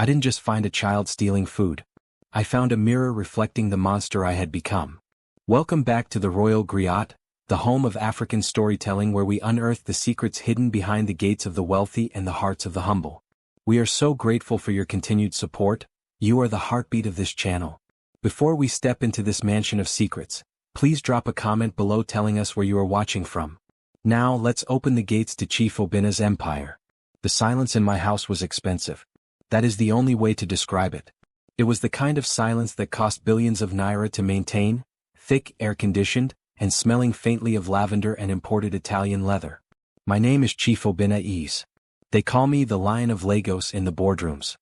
I didn't just find a child stealing food. I found a mirror reflecting the monster I had become. Welcome back to the Royal Griot, the home of African storytelling where we unearth the secrets hidden behind the gates of the wealthy and the hearts of the humble. We are so grateful for your continued support. You are the heartbeat of this channel. Before we step into this mansion of secrets, please drop a comment below telling us where you are watching from. Now let's open the gates to Chief Obinna's empire. The silence in my house was expensive. That is the only way to describe it. It was the kind of silence that cost billions of naira to maintain, thick, air-conditioned, and smelling faintly of lavender and imported Italian leather. My name is Chief Obinna Eze. They call me the Lion of Lagos in the boardrooms.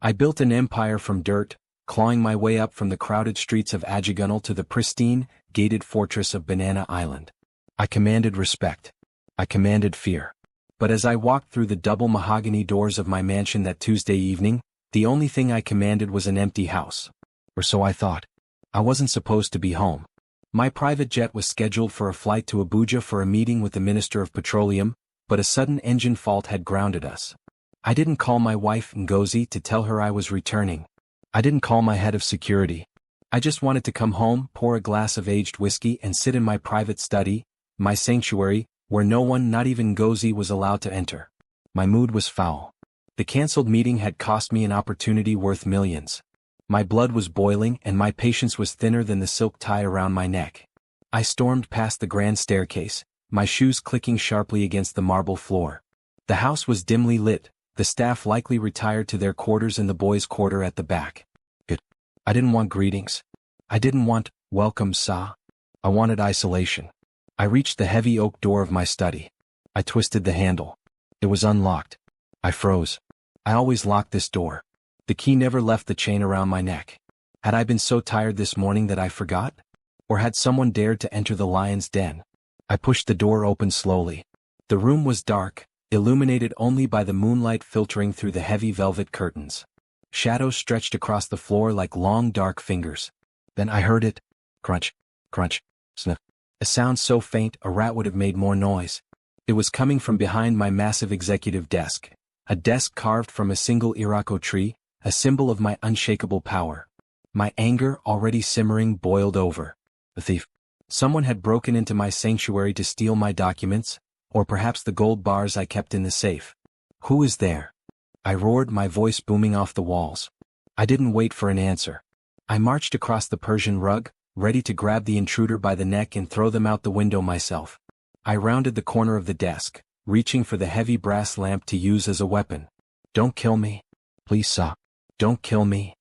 I built an empire from dirt, clawing my way up from the crowded streets of Ajigunle to the pristine, gated fortress of Banana Island. I commanded respect. I commanded fear. But as I walked through the double mahogany doors of my mansion that Tuesday evening, the only thing I commanded was an empty house. Or so I thought. I wasn't supposed to be home. My private jet was scheduled for a flight to Abuja for a meeting with the Minister of Petroleum, but a sudden engine fault had grounded us. I didn't call my wife Ngozi to tell her I was returning. I didn't call my head of security. I just wanted to come home, pour a glass of aged whiskey and sit in my private study, my sanctuary, where no one, not even Ngozi, was allowed to enter. My mood was foul. The cancelled meeting had cost me an opportunity worth millions. My blood was boiling and my patience was thinner than the silk tie around my neck. I stormed past the grand staircase, my shoes clicking sharply against the marble floor. The house was dimly lit, the staff likely retired to their quarters in the boys' quarter at the back. I didn't want greetings. I didn't want, welcome, sir. I wanted isolation. I reached the heavy oak door of my study. I twisted the handle. It was unlocked. I froze. I always locked this door. The key never left the chain around my neck. Had I been so tired this morning that I forgot? Or had someone dared to enter the lion's den? I pushed the door open slowly. The room was dark, illuminated only by the moonlight filtering through the heavy velvet curtains. Shadows stretched across the floor like long dark fingers. Then I heard it. Crunch, crunch, sniff. A sound so faint a rat would have made more noise. It was coming from behind my massive executive desk. A desk carved from a single Irako tree, a symbol of my unshakable power. My anger, already simmering, boiled over. The thief. Someone had broken into my sanctuary to steal my documents, or perhaps the gold bars I kept in the safe. Who is there? I roared, my voice booming off the walls. I didn't wait for an answer. I marched across the Persian rug, ready to grab the intruder by the neck and throw them out the window myself. I rounded the corner of the desk, reaching for the heavy brass lamp to use as a weapon. Don't kill me. Please, sir. Don't kill me.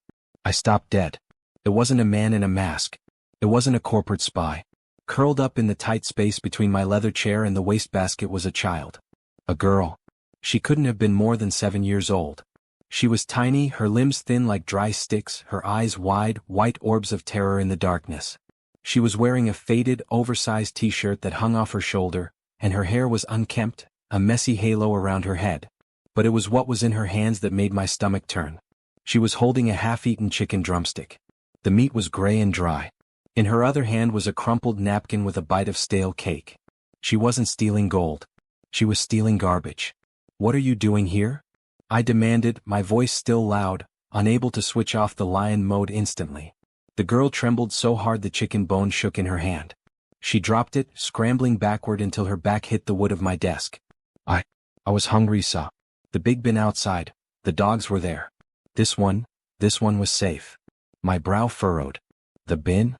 I stopped dead. It wasn't a man in a mask. It wasn't a corporate spy. Curled up in the tight space between my leather chair and the wastebasket was a child. A girl. She couldn't have been more than 7 years old. She was tiny, her limbs thin like dry sticks, her eyes wide, white orbs of terror in the darkness. She was wearing a faded, oversized t-shirt that hung off her shoulder, and her hair was unkempt, a messy halo around her head. But it was what was in her hands that made my stomach turn. She was holding a half-eaten chicken drumstick. The meat was gray and dry. In her other hand was a crumpled napkin with a bite of stale cake. She wasn't stealing gold. She was stealing garbage. What are you doing here? I demanded, my voice still loud, unable to switch off the lion mode instantly. The girl trembled so hard the chicken bone shook in her hand. She dropped it, scrambling backward until her back hit the wood of my desk. I was hungry, sir. The big bin outside. The dogs were there. This one was safe. My brow furrowed. The bin?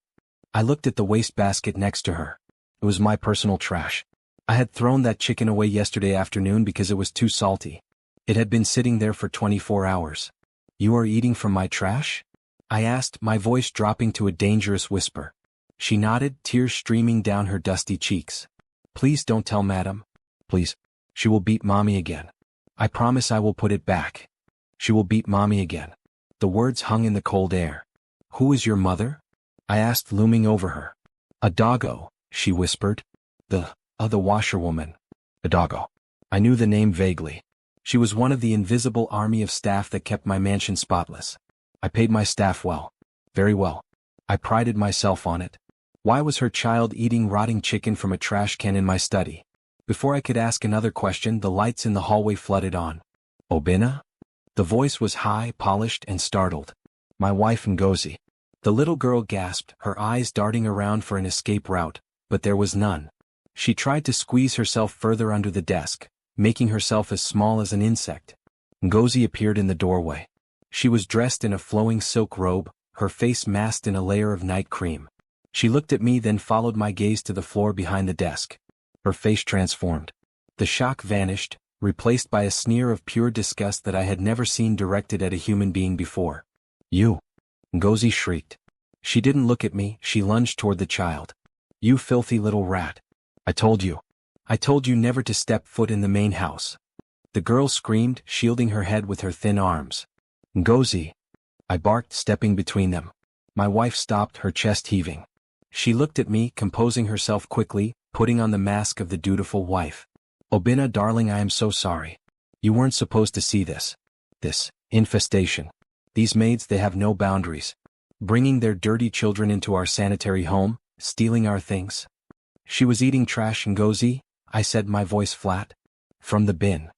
I looked at the wastebasket next to her. It was my personal trash. I had thrown that chicken away yesterday afternoon because it was too salty. It had been sitting there for 24 hours. You are eating from my trash? I asked, my voice dropping to a dangerous whisper. She nodded, tears streaming down her dusty cheeks. Please don't tell madam. Please. She will beat mommy again. I promise I will put it back. She will beat mommy again. The words hung in the cold air. Who is your mother? I asked, looming over her. A doggo, she whispered. The washerwoman. A doggo. I knew the name vaguely. She was one of the invisible army of staff that kept my mansion spotless. I paid my staff well. Very well. I prided myself on it. Why was her child eating rotting chicken from a trash can in my study? Before I could ask another question, the lights in the hallway flooded on. Obinna? The voice was high, polished, and startled. My wife Ngozi. The little girl gasped, her eyes darting around for an escape route, but there was none. She tried to squeeze herself further under the desk, making herself as small as an insect. Ngozi appeared in the doorway. She was dressed in a flowing silk robe, her face masked in a layer of night cream. She looked at me, then followed my gaze to the floor behind the desk. Her face transformed. The shock vanished, replaced by a sneer of pure disgust that I had never seen directed at a human being before. "You!" Ngozi shrieked. She didn't look at me, she lunged toward the child. "You filthy little rat. I told you. I told you never to step foot in the main house." The girl screamed, shielding her head with her thin arms. "Ngozi!" I barked, stepping between them. My wife stopped, her chest heaving. She looked at me, composing herself quickly, putting on the mask of the dutiful wife. "Obinna, darling, I am so sorry. You weren't supposed to see this. This infestation. These maids, they have no boundaries. Bringing their dirty children into our sanitary home, stealing our things." "She was eating trash, Ngozi," I said, my voice flat. "From the bin."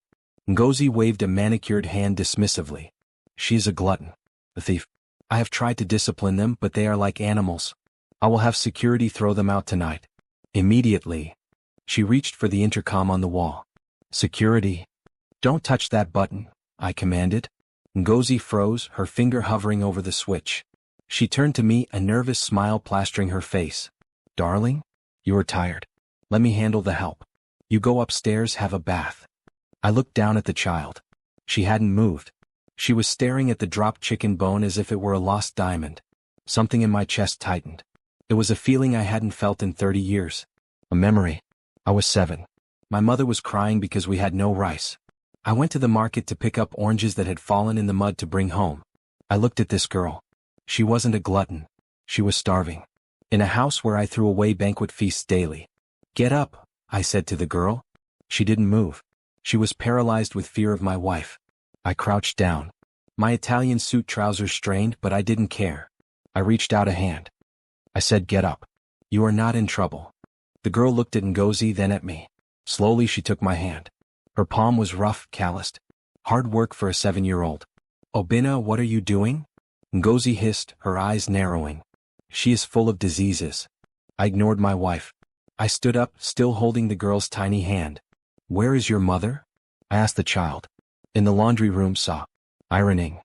Ngozi waved a manicured hand dismissively. "She is a glutton. A thief. I have tried to discipline them, but they are like animals. I will have security throw them out tonight." Immediately. She reached for the intercom on the wall. "Security? Don't touch that button," I commanded. Ngozi froze, her finger hovering over the switch. She turned to me, a nervous smile plastering her face. "Darling? You are tired. Let me handle the help. You go upstairs, have a bath." I looked down at the child. She hadn't moved. She was staring at the dropped chicken bone as if it were a lost diamond. Something in my chest tightened. It was a feeling I hadn't felt in 30 years. A memory. I was 7. My mother was crying because we had no rice. I went to the market to pick up oranges that had fallen in the mud to bring home. I looked at this girl. She wasn't a glutton. She was starving. In a house where I threw away banquet feasts daily. "Get up," I said to the girl. She didn't move. She was paralyzed with fear of my wife. I crouched down. My Italian suit trousers strained, but I didn't care. I reached out a hand. I said, "Get up. You are not in trouble." The girl looked at Ngozi, then at me. Slowly she took my hand. Her palm was rough, calloused. Hard work for a 7-year-old. "Obinna, what are you doing?" Ngozi hissed, her eyes narrowing. "She is full of diseases." I ignored my wife. I stood up, still holding the girl's tiny hand. "Where is your mother?" I asked the child. "In the laundry room, saw. Ironing."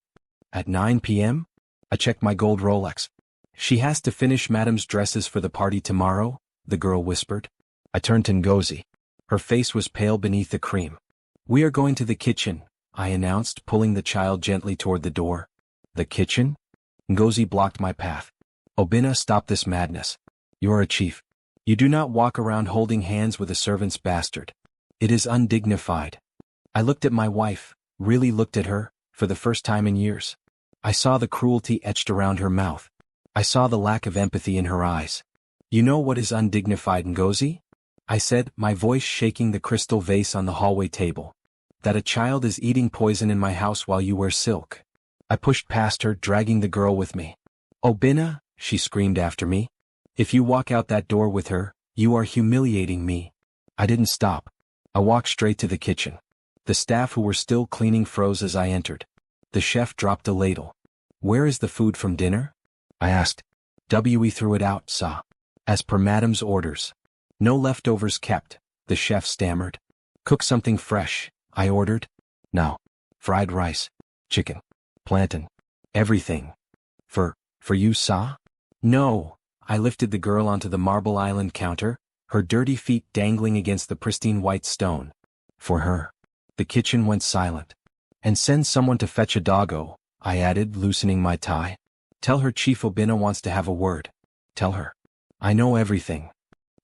"At 9 p.m.? I checked my gold Rolex. "She has to finish Madam's dresses for the party tomorrow," the girl whispered. I turned to Ngozi. Her face was pale beneath the cream. "We are going to the kitchen," I announced, pulling the child gently toward the door. "The kitchen?" Ngozi blocked my path. "Obinna, stop this madness. You are a chief. You do not walk around holding hands with a servant's bastard. It is undignified." I looked at my wife, really looked at her, for the first time in years. I saw the cruelty etched around her mouth. I saw the lack of empathy in her eyes. "You know what is undignified, Ngozi?" I said, my voice shaking the crystal vase on the hallway table. "That a child is eating poison in my house while you wear silk." I pushed past her, dragging the girl with me. "Obinna," she screamed after me. "If you walk out that door with her, you are humiliating me." I didn't stop. I walked straight to the kitchen. The staff who were still cleaning froze as I entered. The chef dropped a ladle. "Where is the food from dinner?" I asked. "We threw it out, saw. As per Madam's orders. No leftovers kept," the chef stammered. "Cook something fresh," I ordered. "Now. Fried rice. Chicken. Plantain. Everything. For you, saw?" "No." I lifted the girl onto the marble island counter, her dirty feet dangling against the pristine white stone. "For her." The kitchen went silent. "And send someone to fetch a doggo," I added, loosening my tie. "Tell her Chief Obinna wants to have a word. Tell her. I know everything."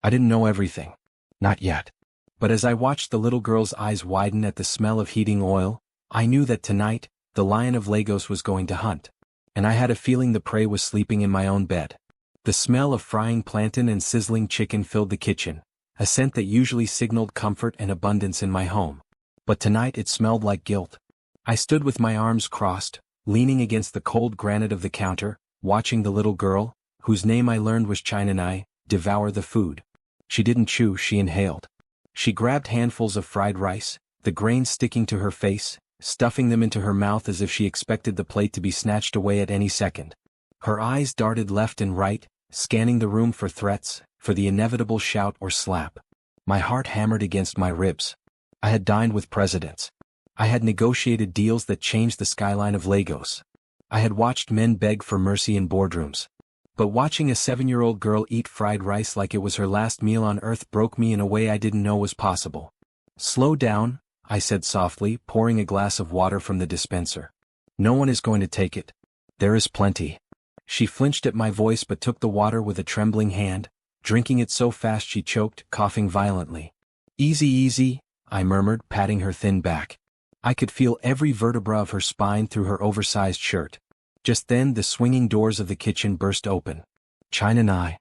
I didn't know everything. Not yet. But as I watched the little girl's eyes widen at the smell of heating oil, I knew that tonight, the Lion of Lagos was going to hunt. And I had a feeling the prey was sleeping in my own bed. The smell of frying plantain and sizzling chicken filled the kitchen, a scent that usually signaled comfort and abundance in my home. But tonight it smelled like guilt. I stood with my arms crossed, leaning against the cold granite of the counter, watching the little girl, whose name I learned was Chinanai, devour the food. She didn't chew, she inhaled. She grabbed handfuls of fried rice, the grains sticking to her face, stuffing them into her mouth as if she expected the plate to be snatched away at any second. Her eyes darted left and right, scanning the room for threats, for the inevitable shout or slap. My heart hammered against my ribs. I had dined with presidents. I had negotiated deals that changed the skyline of Lagos. I had watched men beg for mercy in boardrooms. But watching a 7-year-old girl eat fried rice like it was her last meal on earth broke me in a way I didn't know was possible. "Slow down," I said softly, pouring a glass of water from the dispenser. "No one is going to take it. There is plenty." She flinched at my voice but took the water with a trembling hand, drinking it so fast she choked, coughing violently. "Easy, easy," I murmured, patting her thin back. I could feel every vertebra of her spine through her oversized shirt. Just then the swinging doors of the kitchen burst open. China and I.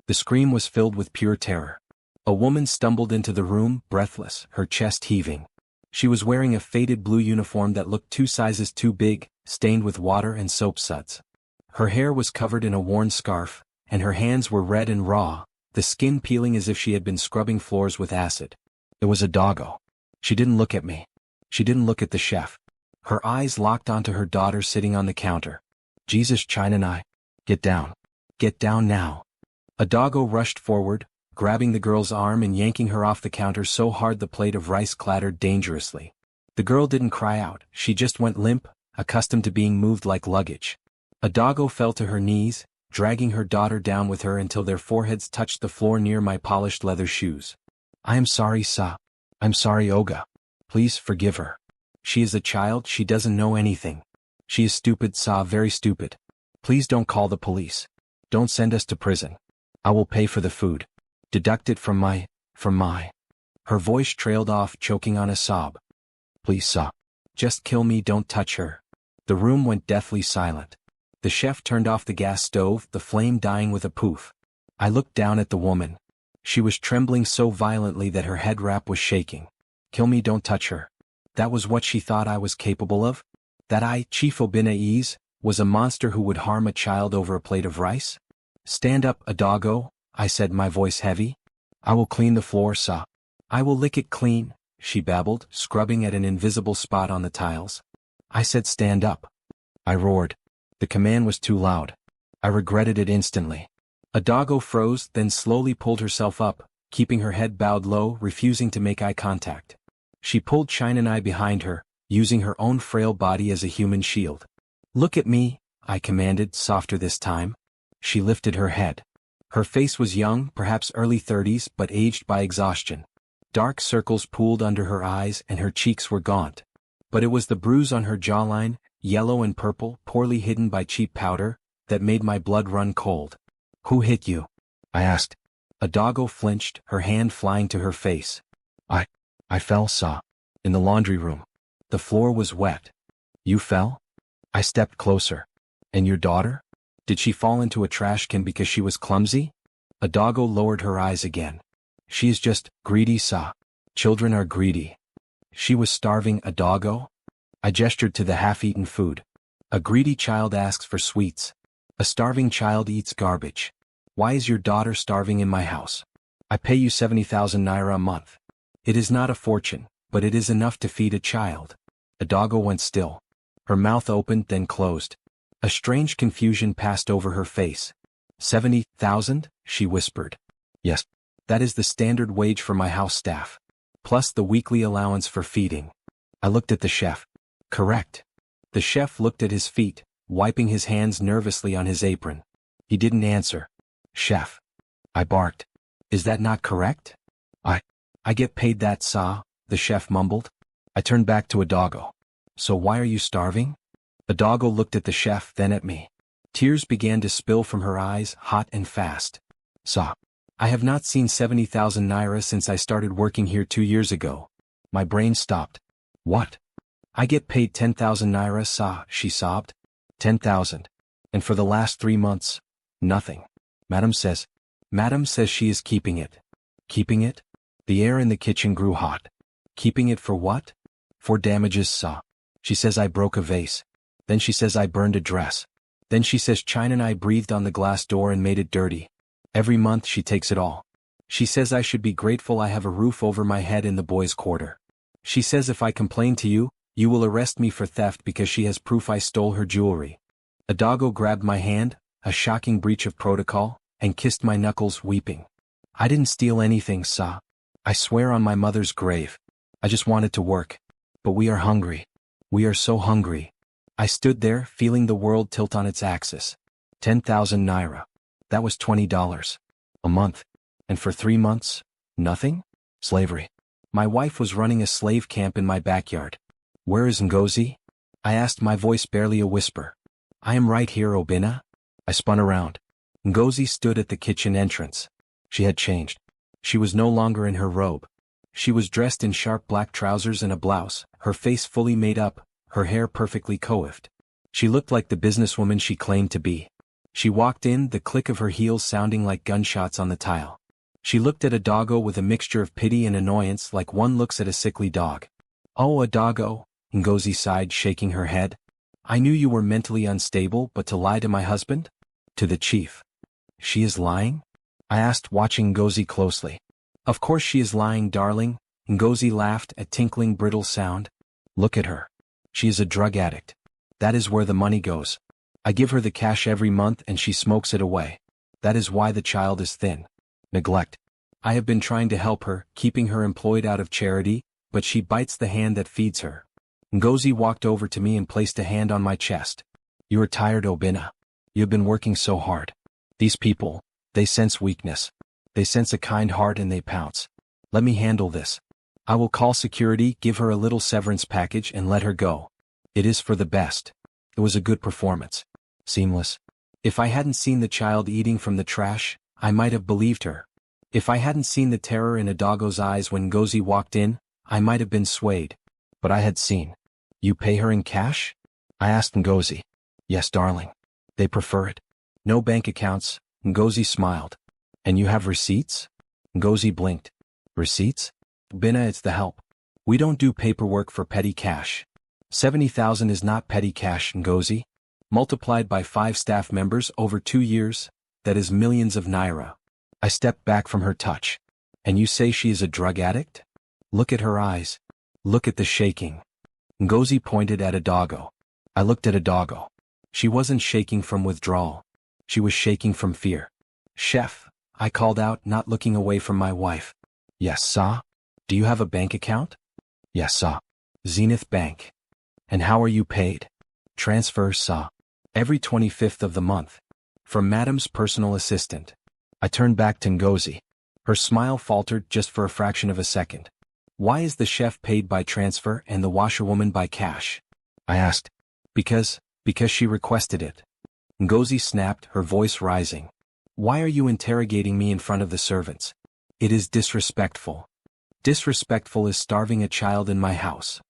The scream was filled with pure terror. A woman stumbled into the room, breathless, her chest heaving. She was wearing a faded blue uniform that looked 2 sizes too big, stained with water and soap suds. Her hair was covered in a worn scarf, and her hands were red and raw, the skin peeling as if she had been scrubbing floors with acid. It was a doggo. She didn't look at me. She didn't look at the chef. Her eyes locked onto her daughter sitting on the counter. "Jesus, China and I. Get down. Get down now." A doggo rushed forward, grabbing the girl's arm and yanking her off the counter so hard the plate of rice clattered dangerously. The girl didn't cry out, she just went limp, accustomed to being moved like luggage. A doggo fell to her knees, dragging her daughter down with her until their foreheads touched the floor near my polished leather shoes. "I am sorry, Sa. I'm sorry, Oga. Please forgive her. She is a child, she doesn't know anything. She is stupid, Sa, very stupid. Please don't call the police. Don't send us to prison. I will pay for the food. Deduct it from my. Her voice trailed off, choking on a sob. "Please, Sa. Just kill me, don't touch her." The room went deathly silent. The chef turned off the gas stove, the flame dying with a poof. I looked down at the woman. She was trembling so violently that her head wrap was shaking. "Kill me, don't touch her." That was what she thought I was capable of? That I, Chief Obinna Eze, was a monster who would harm a child over a plate of rice? "Stand up, a doggo," I said, my voice heavy. "I will clean the floor, Sa. I will lick it clean," she babbled, scrubbing at an invisible spot on the tiles. I said stand up. I roared. The command was too loud. I regretted it instantly. A doggo froze, then slowly pulled herself up, keeping her head bowed low, refusing to make eye contact. She pulled China and I behind her, using her own frail body as a human shield. "Look at me," I commanded, softer this time. She lifted her head. Her face was young, perhaps early 30s, but aged by exhaustion. Dark circles pooled under her eyes and her cheeks were gaunt. But it was the bruise on her jawline, yellow and purple, poorly hidden by cheap powder, that made my blood run cold. "Who hit you?" I asked. A doggo flinched, her hand flying to her face. I fell, Sa. In the laundry room. The floor was wet." "You fell?" I stepped closer. "And your daughter? Did she fall into a trash can because she was clumsy?" A doggo lowered her eyes again. "She is just greedy, Sa. Children are greedy." "She was starving, a doggo?" I gestured to the half-eaten food. "A greedy child asks for sweets. A starving child eats garbage. Why is your daughter starving in my house? I pay you 70,000 naira a month. It is not a fortune, but it is enough to feed a child." A doggo went still. Her mouth opened, then closed. A strange confusion passed over her face. 70,000? She whispered. "Yes. That is the standard wage for my house staff. Plus the weekly allowance for feeding." I looked at the chef. "Correct." The chef looked at his feet, wiping his hands nervously on his apron. He didn't answer. "Chef." I barked. "Is that not correct?" I get paid that, Sa," the chef mumbled. I turned back to a doggo. "So why are you starving?" A doggo looked at the chef, then at me. Tears began to spill from her eyes, hot and fast. "Sa, I have not seen 70,000 naira since I started working here 2 years ago." My brain stopped. "What?" "I get paid 10,000 naira, Sa," she sobbed. 10,000. And for the last 3 months, nothing. Madam says she is keeping it." "Keeping it?" The air in the kitchen grew hot. "Keeping it for what?" "For damages, Sa. She says I broke a vase. Then she says I burned a dress. Then she says China and I breathed on the glass door and made it dirty. Every month she takes it all. She says I should be grateful I have a roof over my head in the boys' quarter. She says if I complain to you, You will arrest me for theft because she has proof I stole her jewelry. Adago grabbed my hand, a shocking breach of protocol, and kissed my knuckles, weeping. I didn't steal anything, Sa. I swear on my mother's grave. I just wanted to work. But we are hungry. We are so hungry. I stood there, feeling the world tilt on its axis. 10,000 naira. That was $20 a month. And for 3 months, nothing? Slavery. My wife was running a slave camp in my backyard. Where is Ngozi? I asked, my voice barely a whisper. I am right here, Obinna. I spun around. Ngozi stood at the kitchen entrance. She had changed. She was no longer in her robe. She was dressed in sharp black trousers and a blouse, her face fully made up, her hair perfectly coiffed. She looked like the businesswoman she claimed to be. She walked in, the click of her heels sounding like gunshots on the tile. She looked at Adago with a mixture of pity and annoyance, like one looks at a sickly dog. Oh, Adago, Ngozi sighed, shaking her head. I knew you were mentally unstable, but to lie to my husband? To the chief. She is lying? I asked, watching Ngozi closely. Of course she is lying, darling. Ngozi laughed, a tinkling brittle sound. Look at her. She is a drug addict. That is where the money goes. I give her the cash every month and she smokes it away. That is why the child is thin. Neglect. I have been trying to help her, keeping her employed out of charity, but she bites the hand that feeds her. Ngozi walked over to me and placed a hand on my chest. You are tired, Obinna. You have been working so hard. These people, they sense weakness. They sense a kind heart and they pounce. Let me handle this. I will call security, give her a little severance package and let her go. It is for the best. It was a good performance. Seamless. If I hadn't seen the child eating from the trash, I might have believed her. If I hadn't seen the terror in Adago's eyes when Ngozi walked in, I might have been swayed. But I had seen. You pay her in cash? I asked Ngozi. Yes, darling. They prefer it. No bank accounts. Ngozi smiled. And you have receipts? Ngozi blinked. Receipts? Obinna, it's the help. We don't do paperwork for petty cash. 70,000 is not petty cash, Ngozi. Multiplied by 5 staff members over 2 years, that is millions of naira. I stepped back from her touch. And you say she is a drug addict? Look at her eyes. Look at the shaking. Ngozi pointed at Adago. I looked at Adago. She wasn't shaking from withdrawal. She was shaking from fear. Chef, I called out, not looking away from my wife. Yes, Sa? Do you have a bank account? Yes, Sa. Zenith Bank. And how are you paid? Transfer, Sa. Every 25th of the month. From Madam's personal assistant. I turned back to Ngozi. Her smile faltered just for a fraction of a second. Why is the chef paid by transfer and the washerwoman by cash? I asked. Because she requested it. Ngozi snapped, her voice rising. Why are you interrogating me in front of the servants? It is disrespectful. Disrespectful is starving a child in my house.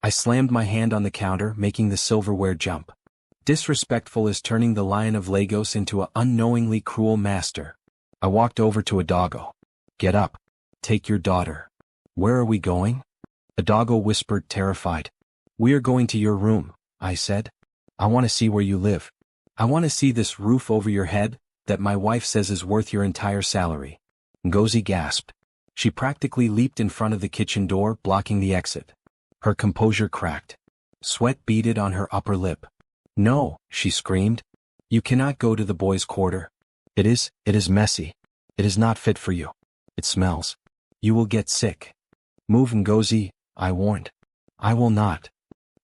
I slammed my hand on the counter, making the silverware jump. Disrespectful is turning the Lion of Lagos into an unknowingly cruel master. I walked over to Adago. Get up. Take your daughter. Where are we going? Adago whispered, terrified. We are going to your room, I said. I want to see where you live. I want to see this roof over your head, that my wife says is worth your entire salary. Ngozi gasped. She practically leaped in front of the kitchen door, blocking the exit. Her composure cracked. Sweat beaded on her upper lip. No, she screamed. You cannot go to the boys' quarter. It is messy. It is not fit for you. It smells. You will get sick. Move, Ngozi, I warned. I will not.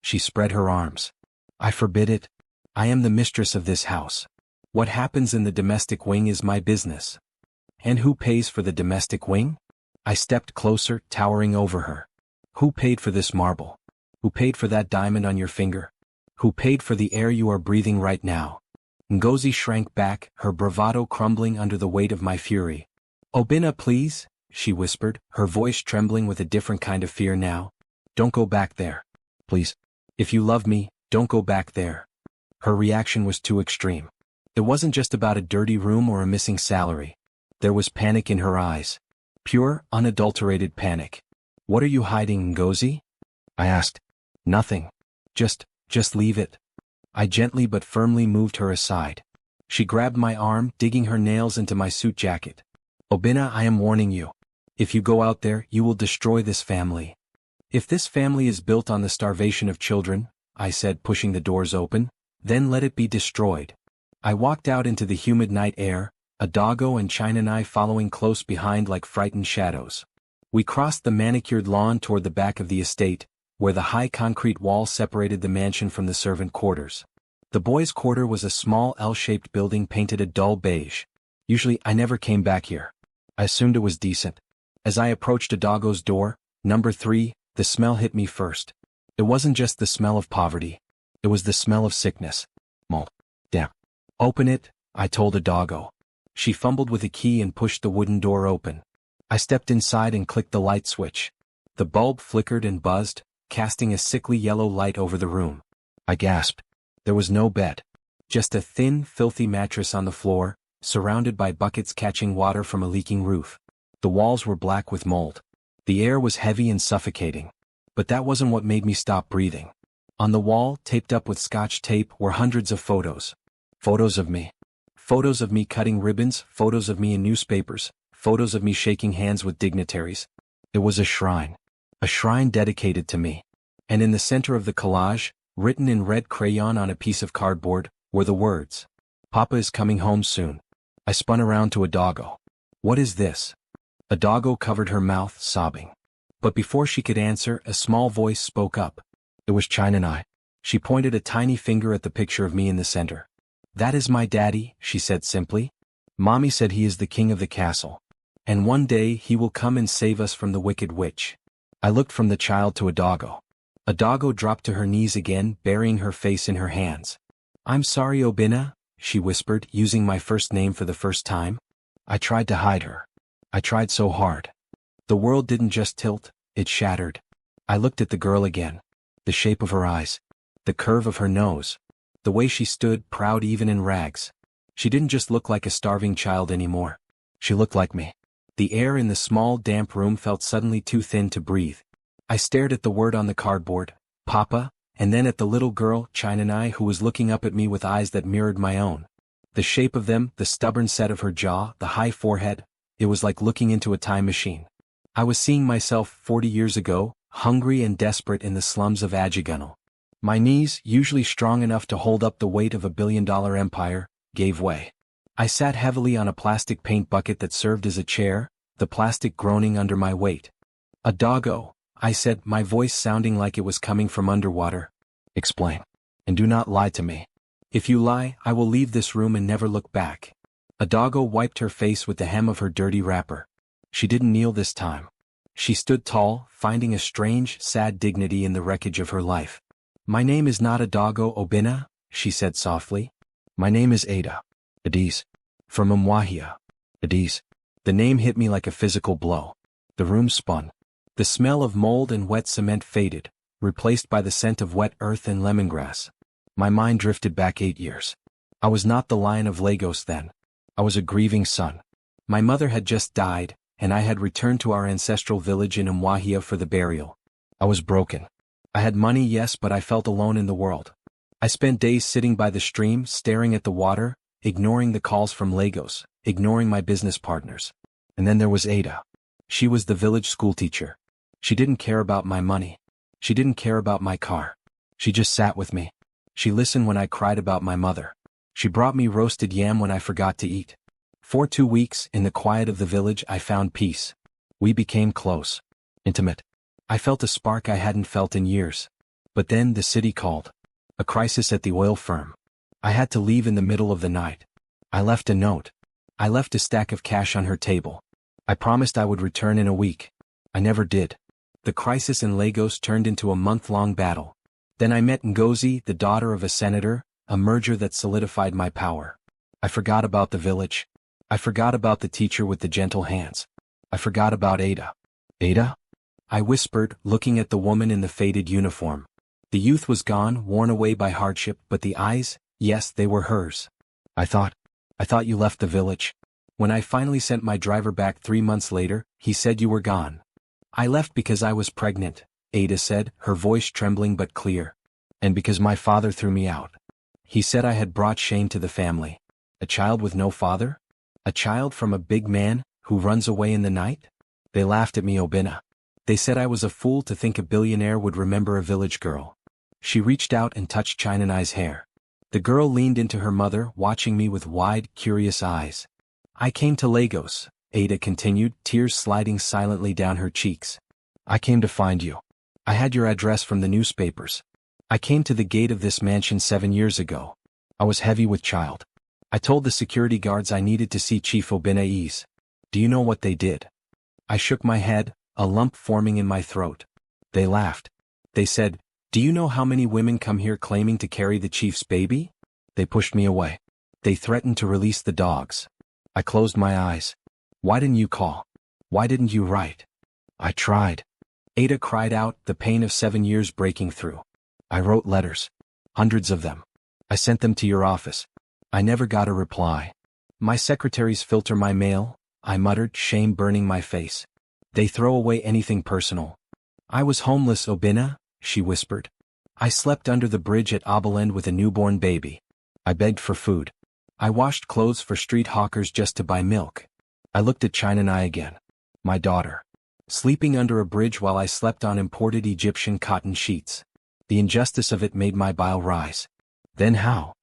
She spread her arms. I forbid it. I am the mistress of this house. What happens in the domestic wing is my business. And who pays for the domestic wing? I stepped closer, towering over her. Who paid for this marble? Who paid for that diamond on your finger? Who paid for the air you are breathing right now? Ngozi shrank back, her bravado crumbling under the weight of my fury. Obinna, please, she whispered, her voice trembling with a different kind of fear now. Don't go back there. Please. If you love me, don't go back there. Her reaction was too extreme. It wasn't just about a dirty room or a missing salary. There was panic in her eyes. Pure, unadulterated panic. What are you hiding, Ngozi? I asked. Nothing. Just leave it. I gently but firmly moved her aside. She grabbed my arm, digging her nails into my suit jacket. Obinna, I am warning you. If you go out there, you will destroy this family. If this family is built on the starvation of children, I said, pushing the doors open, then let it be destroyed. I walked out into the humid night air, a doggo and China and I following close behind like frightened shadows. We crossed the manicured lawn toward the back of the estate, where the high concrete wall separated the mansion from the servant quarters. The boys' quarter was a small L-shaped building painted a dull beige. Usually I never came back here. I assumed it was decent. As I approached a doggo's door, number 3, the smell hit me first. It wasn't just the smell of poverty. It was the smell of sickness. Mold. Damn. Open it, I told a doggo. She fumbled with a key and pushed the wooden door open. I stepped inside and clicked the light switch. The bulb flickered and buzzed, casting a sickly yellow light over the room. I gasped. There was no bed. Just a thin, filthy mattress on the floor, surrounded by buckets catching water from a leaking roof. The walls were black with mold. The air was heavy and suffocating. But that wasn't what made me stop breathing. On the wall, taped up with Scotch tape, were hundreds of photos. Photos of me. Photos of me cutting ribbons, photos of me in newspapers, photos of me shaking hands with dignitaries. It was a shrine dedicated to me. And in the center of the collage, written in red crayon on a piece of cardboard, were the words, "Papa is coming home soon." I spun around to a doggo. "What is this?" A doggo covered her mouth, sobbing. But before she could answer, a small voice spoke up. It was China and I. She pointed a tiny finger at the picture of me in the center. "That is my daddy," she said simply. "Mommy said he is the king of the castle. And one day he will come and save us from the wicked witch." I looked from the child to a doggo. A doggo dropped to her knees again, burying her face in her hands. "I'm sorry, Obinna," she whispered, using my first name for the first time. I tried to hide her. I tried so hard. The world didn't just tilt, it shattered. I looked at the girl again. The shape of her eyes. The curve of her nose. The way she stood, proud even in rags. She didn't just look like a starving child anymore. She looked like me. The air in the small, damp room felt suddenly too thin to breathe. I stared at the word on the cardboard, "Papa," and then at the little girl, China and I, who was looking up at me with eyes that mirrored my own. The shape of them, the stubborn set of her jaw, the high forehead, it was like looking into a time machine. I was seeing myself 40 years ago, hungry and desperate in the slums of Ajigunal. My knees, usually strong enough to hold up the weight of a billion-dollar empire, gave way. I sat heavily on a plastic paint bucket that served as a chair, the plastic groaning under my weight. "A doggo," I said, my voice sounding like it was coming from underwater. "Explain. And do not lie to me. If you lie, I will leave this room and never look back." A doggo wiped her face with the hem of her dirty wrapper. She didn't kneel this time. She stood tall, finding a strange, sad dignity in the wreckage of her life. "My name is not a doggo, Obinna," she said softly. "My name is Ada. Adiz. From Umwahia. Adiz." The name hit me like a physical blow. The room spun. The smell of mold and wet cement faded, replaced by the scent of wet earth and lemongrass. My mind drifted back 8 years. I was not the Lion of Lagos then. I was a grieving son. My mother had just died, and I had returned to our ancestral village in Umwahia for the burial. I was broken. I had money, yes, but I felt alone in the world. I spent days sitting by the stream, staring at the water, ignoring the calls from Lagos, ignoring my business partners. And then there was Ada. She was the village schoolteacher. She didn't care about my money. She didn't care about my car. She just sat with me. She listened when I cried about my mother. She brought me roasted yam when I forgot to eat. For 2 weeks, in the quiet of the village, I found peace. We became close. Intimate. I felt a spark I hadn't felt in years. But then the city called. A crisis at the oil firm. I had to leave in the middle of the night. I left a note. I left a stack of cash on her table. I promised I would return in a week. I never did. The crisis in Lagos turned into a month-long battle. Then I met Ngozi, the daughter of a senator, a merger that solidified my power. I forgot about the village. I forgot about the teacher with the gentle hands. I forgot about Ada. "Ada?" I whispered, looking at the woman in the faded uniform. The youth was gone, worn away by hardship, but the eyes, yes, they were hers. I thought you left the village. When I finally sent my driver back 3 months later, he said you were gone. I left because I was pregnant, Ada said, her voice trembling but clear. And because my father threw me out. He said I had brought shame to the family. A child with no father? A child from a big man, who runs away in the night? They laughed at me, Obinna. They said I was a fool to think a billionaire would remember a village girl. She reached out and touched Chinanai's hair. The girl leaned into her mother, watching me with wide, curious eyes. I came to Lagos, Ada continued, tears sliding silently down her cheeks. I came to find you. I had your address from the newspapers. I came to the gate of this mansion 7 years ago. I was heavy with child. I told the security guards I needed to see Chief Obinna Eze. Do you know what they did? I shook my head, a lump forming in my throat. They laughed. They said, "Do you know how many women come here claiming to carry the chief's baby?" They pushed me away. They threatened to release the dogs. I closed my eyes. Why didn't you call? Why didn't you write? I tried. Ada cried out, the pain of 7 years breaking through. I wrote letters. Hundreds of them. I sent them to your office. I never got a reply. My secretaries filter my mail, I muttered, shame burning my face. They throw away anything personal. I was homeless, Obinna, she whispered. I slept under the bridge at Obiland with a newborn baby. I begged for food. I washed clothes for street hawkers just to buy milk. I looked at Chinanai again. My daughter. Sleeping under a bridge while I slept on imported Egyptian cotton sheets. The injustice of it made my bile rise. Then how?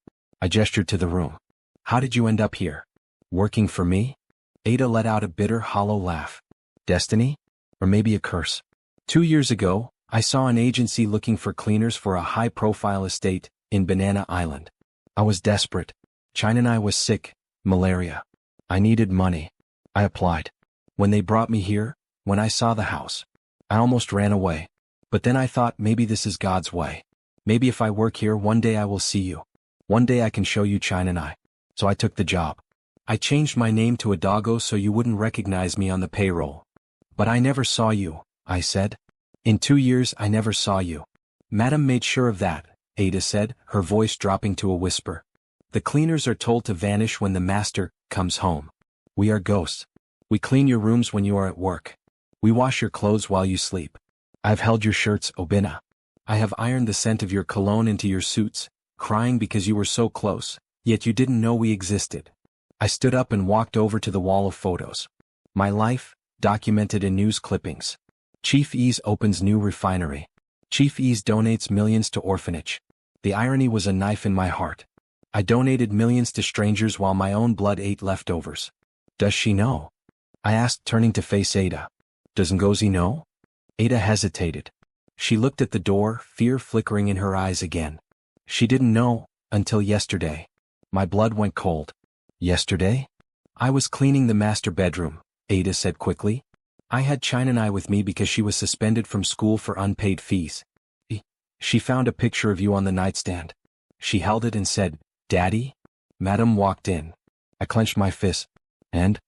I gestured to the room. How did you end up here? Working for me? Ada let out a bitter, hollow laugh. Destiny? Or maybe a curse? 2 years ago, I saw an agency looking for cleaners for a high-profile estate in Banana Island. I was desperate. Chinanai was sick, malaria. I needed money. I applied. When they brought me here, when I saw the house, I almost ran away. But then I thought maybe this is God's way. Maybe if I work here one day I will see you. One day I can show you Chinanai. So I took the job. I changed my name to Adago so you wouldn't recognize me on the payroll. But I never saw you, I said. In 2 years I never saw you. Madam made sure of that, Ada said, her voice dropping to a whisper. The cleaners are told to vanish when the master comes home. We are ghosts. We clean your rooms when you are at work. We wash your clothes while you sleep. I've held your shirts, Obinna. I have ironed the scent of your cologne into your suits, crying because you were so close, yet you didn't know we existed. I stood up and walked over to the wall of photos. My life, documented in news clippings. Chief Eze opens new refinery. Chief Eze donates millions to orphanage. The irony was a knife in my heart. I donated millions to strangers while my own blood ate leftovers. Does she know? I asked, turning to face Ada. Does Ngozi know? Ada hesitated. She looked at the door, fear flickering in her eyes again. She didn't know, until yesterday. My blood went cold. Yesterday? I was cleaning the master bedroom, Ada said quickly. I had Chinanai with me because she was suspended from school for unpaid fees. She found a picture of you on the nightstand. She held it and said, Daddy? Madam walked in. I clenched my fist. And?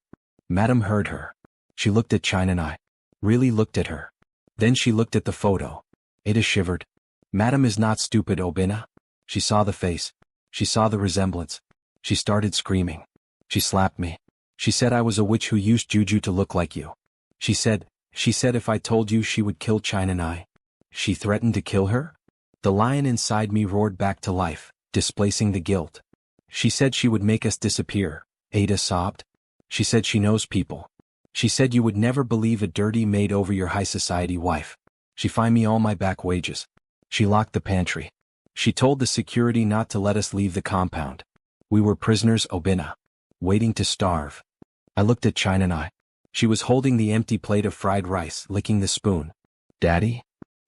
Madam heard her. She looked at Chinanai. Really looked at her. Then she looked at the photo. Ada shivered. Madam is not stupid, Obinna. She saw the face. She saw the resemblance. She started screaming. She slapped me. She said I was a witch who used juju to look like you. She said if I told you she would kill Chinanai. She threatened to kill her? The lion inside me roared back to life, displacing the guilt. She said she would make us disappear, Ada sobbed. She said she knows people. She said you would never believe a dirty maid over your high society wife. She fined me all my back wages. She locked the pantry. She told the security not to let us leave the compound. We were prisoners, Obinna. Waiting to starve. I looked at Chinanai. She was holding the empty plate of fried rice, licking the spoon. Daddy?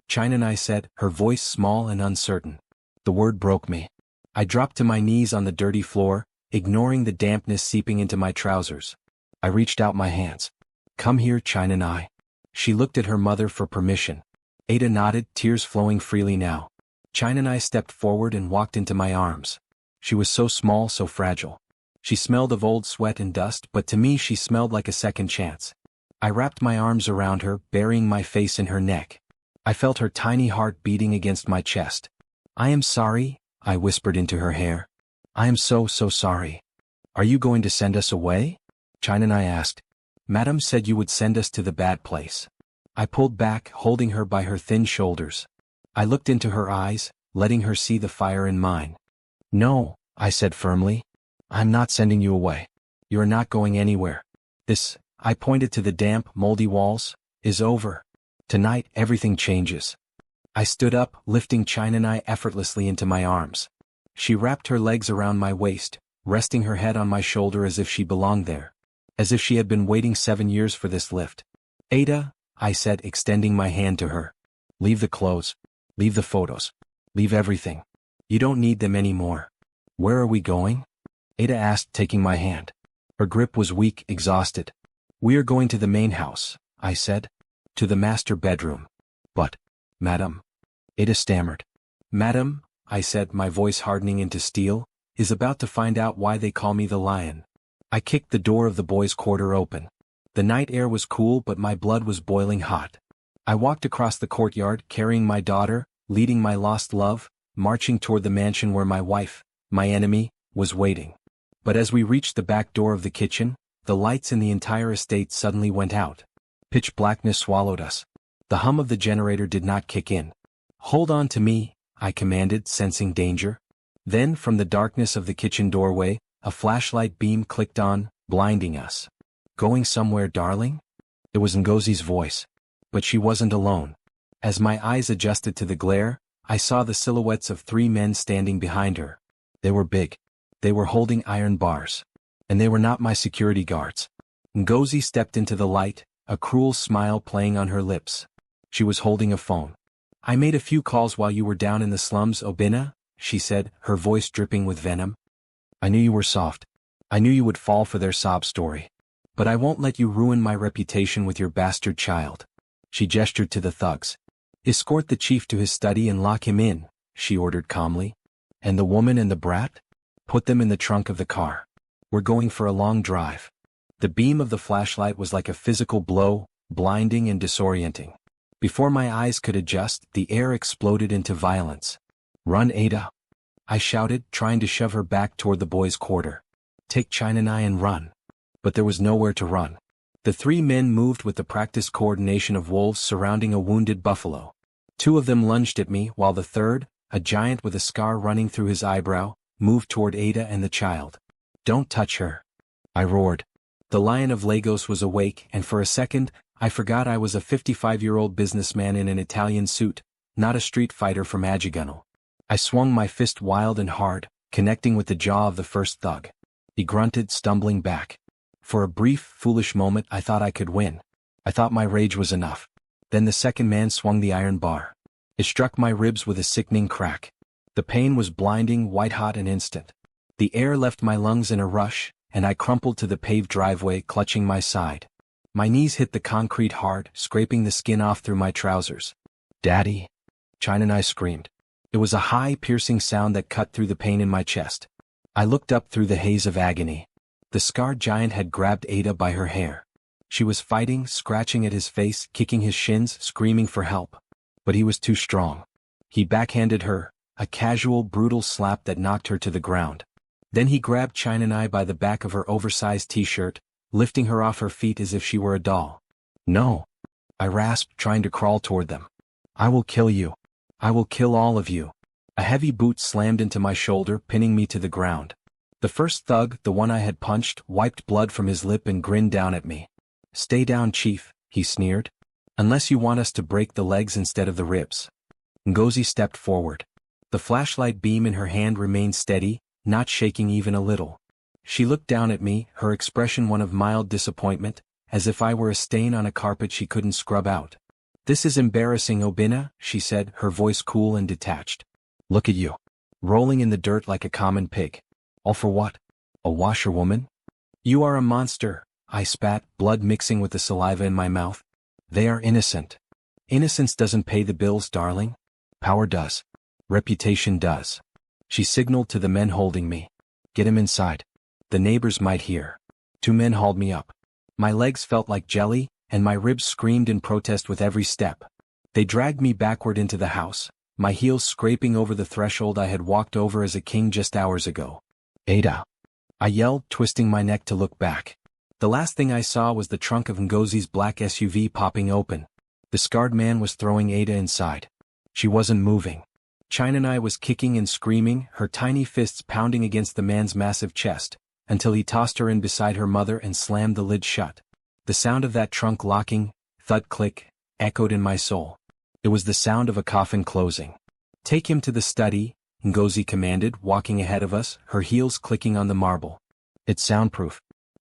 Chinanai said, her voice small and uncertain. The word broke me. I dropped to my knees on the dirty floor, ignoring the dampness seeping into my trousers. I reached out my hands. Come here, Chinanai. She looked at her mother for permission. Ada nodded, tears flowing freely now. Chinanai stepped forward and walked into my arms. She was so small, so fragile. She smelled of old sweat and dust, but to me she smelled like a second chance. I wrapped my arms around her, burying my face in her neck. I felt her tiny heart beating against my chest. I am sorry, I whispered into her hair. I am so sorry. Are you going to send us away? Chinanai asked. Madam said you would send us to the bad place. I pulled back, holding her by her thin shoulders. I looked into her eyes, letting her see the fire in mine. No, I said firmly. I'm not sending you away. You're not going anywhere. This, I pointed to the damp, moldy walls, is over. Tonight, everything changes. I stood up, lifting China effortlessly into my arms. She wrapped her legs around my waist, resting her head on my shoulder as if she belonged there. As if she had been waiting 7 years for this lift. Ada, I said, extending my hand to her. Leave the clothes. Leave the photos. Leave everything. You don't need them anymore. Where are we going? Ada asked, taking my hand. Her grip was weak, exhausted. We are going to the main house, I said. To the master bedroom. But, madam. Ada stammered. Madam, I said, my voice hardening into steel, is about to find out why they call me the lion. I kicked the door of the boys' quarter open. The night air was cool, but my blood was boiling hot. I walked across the courtyard, carrying my daughter, leading my lost love, marching toward the mansion where my wife, my enemy, was waiting. But as we reached the back door of the kitchen, the lights in the entire estate suddenly went out. Pitch blackness swallowed us. The hum of the generator did not kick in. Hold on to me, I commanded, sensing danger. Then, from the darkness of the kitchen doorway, a flashlight beam clicked on, blinding us. Going somewhere, darling? It was Ngozi's voice. But she wasn't alone. As my eyes adjusted to the glare, I saw the silhouettes of 3 men standing behind her. They were big. They were holding iron bars. And they were not my security guards. Ngozi stepped into the light, a cruel smile playing on her lips. She was holding a phone. I made a few calls while you were down in the slums, Obinna, she said, her voice dripping with venom. I knew you were soft. I knew you would fall for their sob story. But I won't let you ruin my reputation with your bastard child. She gestured to the thugs. Escort the chief to his study and lock him in, she ordered calmly. And the woman and the brat? Put them in the trunk of the car. We're going for a long drive. The beam of the flashlight was like a physical blow, blinding and disorienting. Before my eyes could adjust, the air exploded into violence. Run, Ada! I shouted, trying to shove her back toward the boys' quarter. Take China and run. But there was nowhere to run. The 3 men moved with the practiced coordination of wolves surrounding a wounded buffalo. 2 of them lunged at me, while the third, a giant with a scar running through his eyebrow, moved toward Ada and the child. Don't touch her! I roared. The Lion of Lagos was awake, and for a second, I forgot I was a 55-year-old businessman in an Italian suit, not a street fighter from Ajigunal. I swung my fist wild and hard, connecting with the jaw of the first thug. He grunted, stumbling back. For a brief, foolish moment I thought I could win. I thought my rage was enough. Then the second man swung the iron bar. It struck my ribs with a sickening crack. The pain was blinding, white-hot and instant. The air left my lungs in a rush, and I crumpled to the paved driveway, clutching my side. My knees hit the concrete hard, scraping the skin off through my trousers. Daddy! China screamed. It was a high, piercing sound that cut through the pain in my chest. I looked up through the haze of agony. The scarred giant had grabbed Ada by her hair. She was fighting, scratching at his face, kicking his shins, screaming for help. But he was too strong. He backhanded her, a casual, brutal slap that knocked her to the ground. Then he grabbed China by the back of her oversized t-shirt, lifting her off her feet as if she were a doll. No! I rasped, trying to crawl toward them. I will kill you. I will kill all of you. A heavy boot slammed into my shoulder, pinning me to the ground. The first thug, the one I had punched, wiped blood from his lip and grinned down at me. Stay down, Chief, he sneered. Unless you want us to break the legs instead of the ribs. Ngozi stepped forward. The flashlight beam in her hand remained steady, not shaking even a little. She looked down at me, her expression one of mild disappointment, as if I were a stain on a carpet she couldn't scrub out. This is embarrassing, Obinna, she said, her voice cool and detached. Look at you. Rolling in the dirt like a common pig. All for what? A washerwoman? You are a monster, I spat, blood mixing with the saliva in my mouth. They are innocent. Innocence doesn't pay the bills, darling. Power does. Reputation does. She signaled to the men holding me. Get him inside. The neighbors might hear. 2 men hauled me up. My legs felt like jelly, and my ribs screamed in protest with every step. They dragged me backward into the house, my heels scraping over the threshold I had walked over as a king just hours ago. Ada! I yelled, twisting my neck to look back. The last thing I saw was the trunk of Ngozi's black SUV popping open. The scarred man was throwing Ada inside. She wasn't moving. China was kicking and screaming, her tiny fists pounding against the man's massive chest, until he tossed her in beside her mother and slammed the lid shut. The sound of that trunk locking, thud click, echoed in my soul. It was the sound of a coffin closing. "Take him to the study," Ngozi commanded, walking ahead of us, her heels clicking on the marble. "It's soundproof.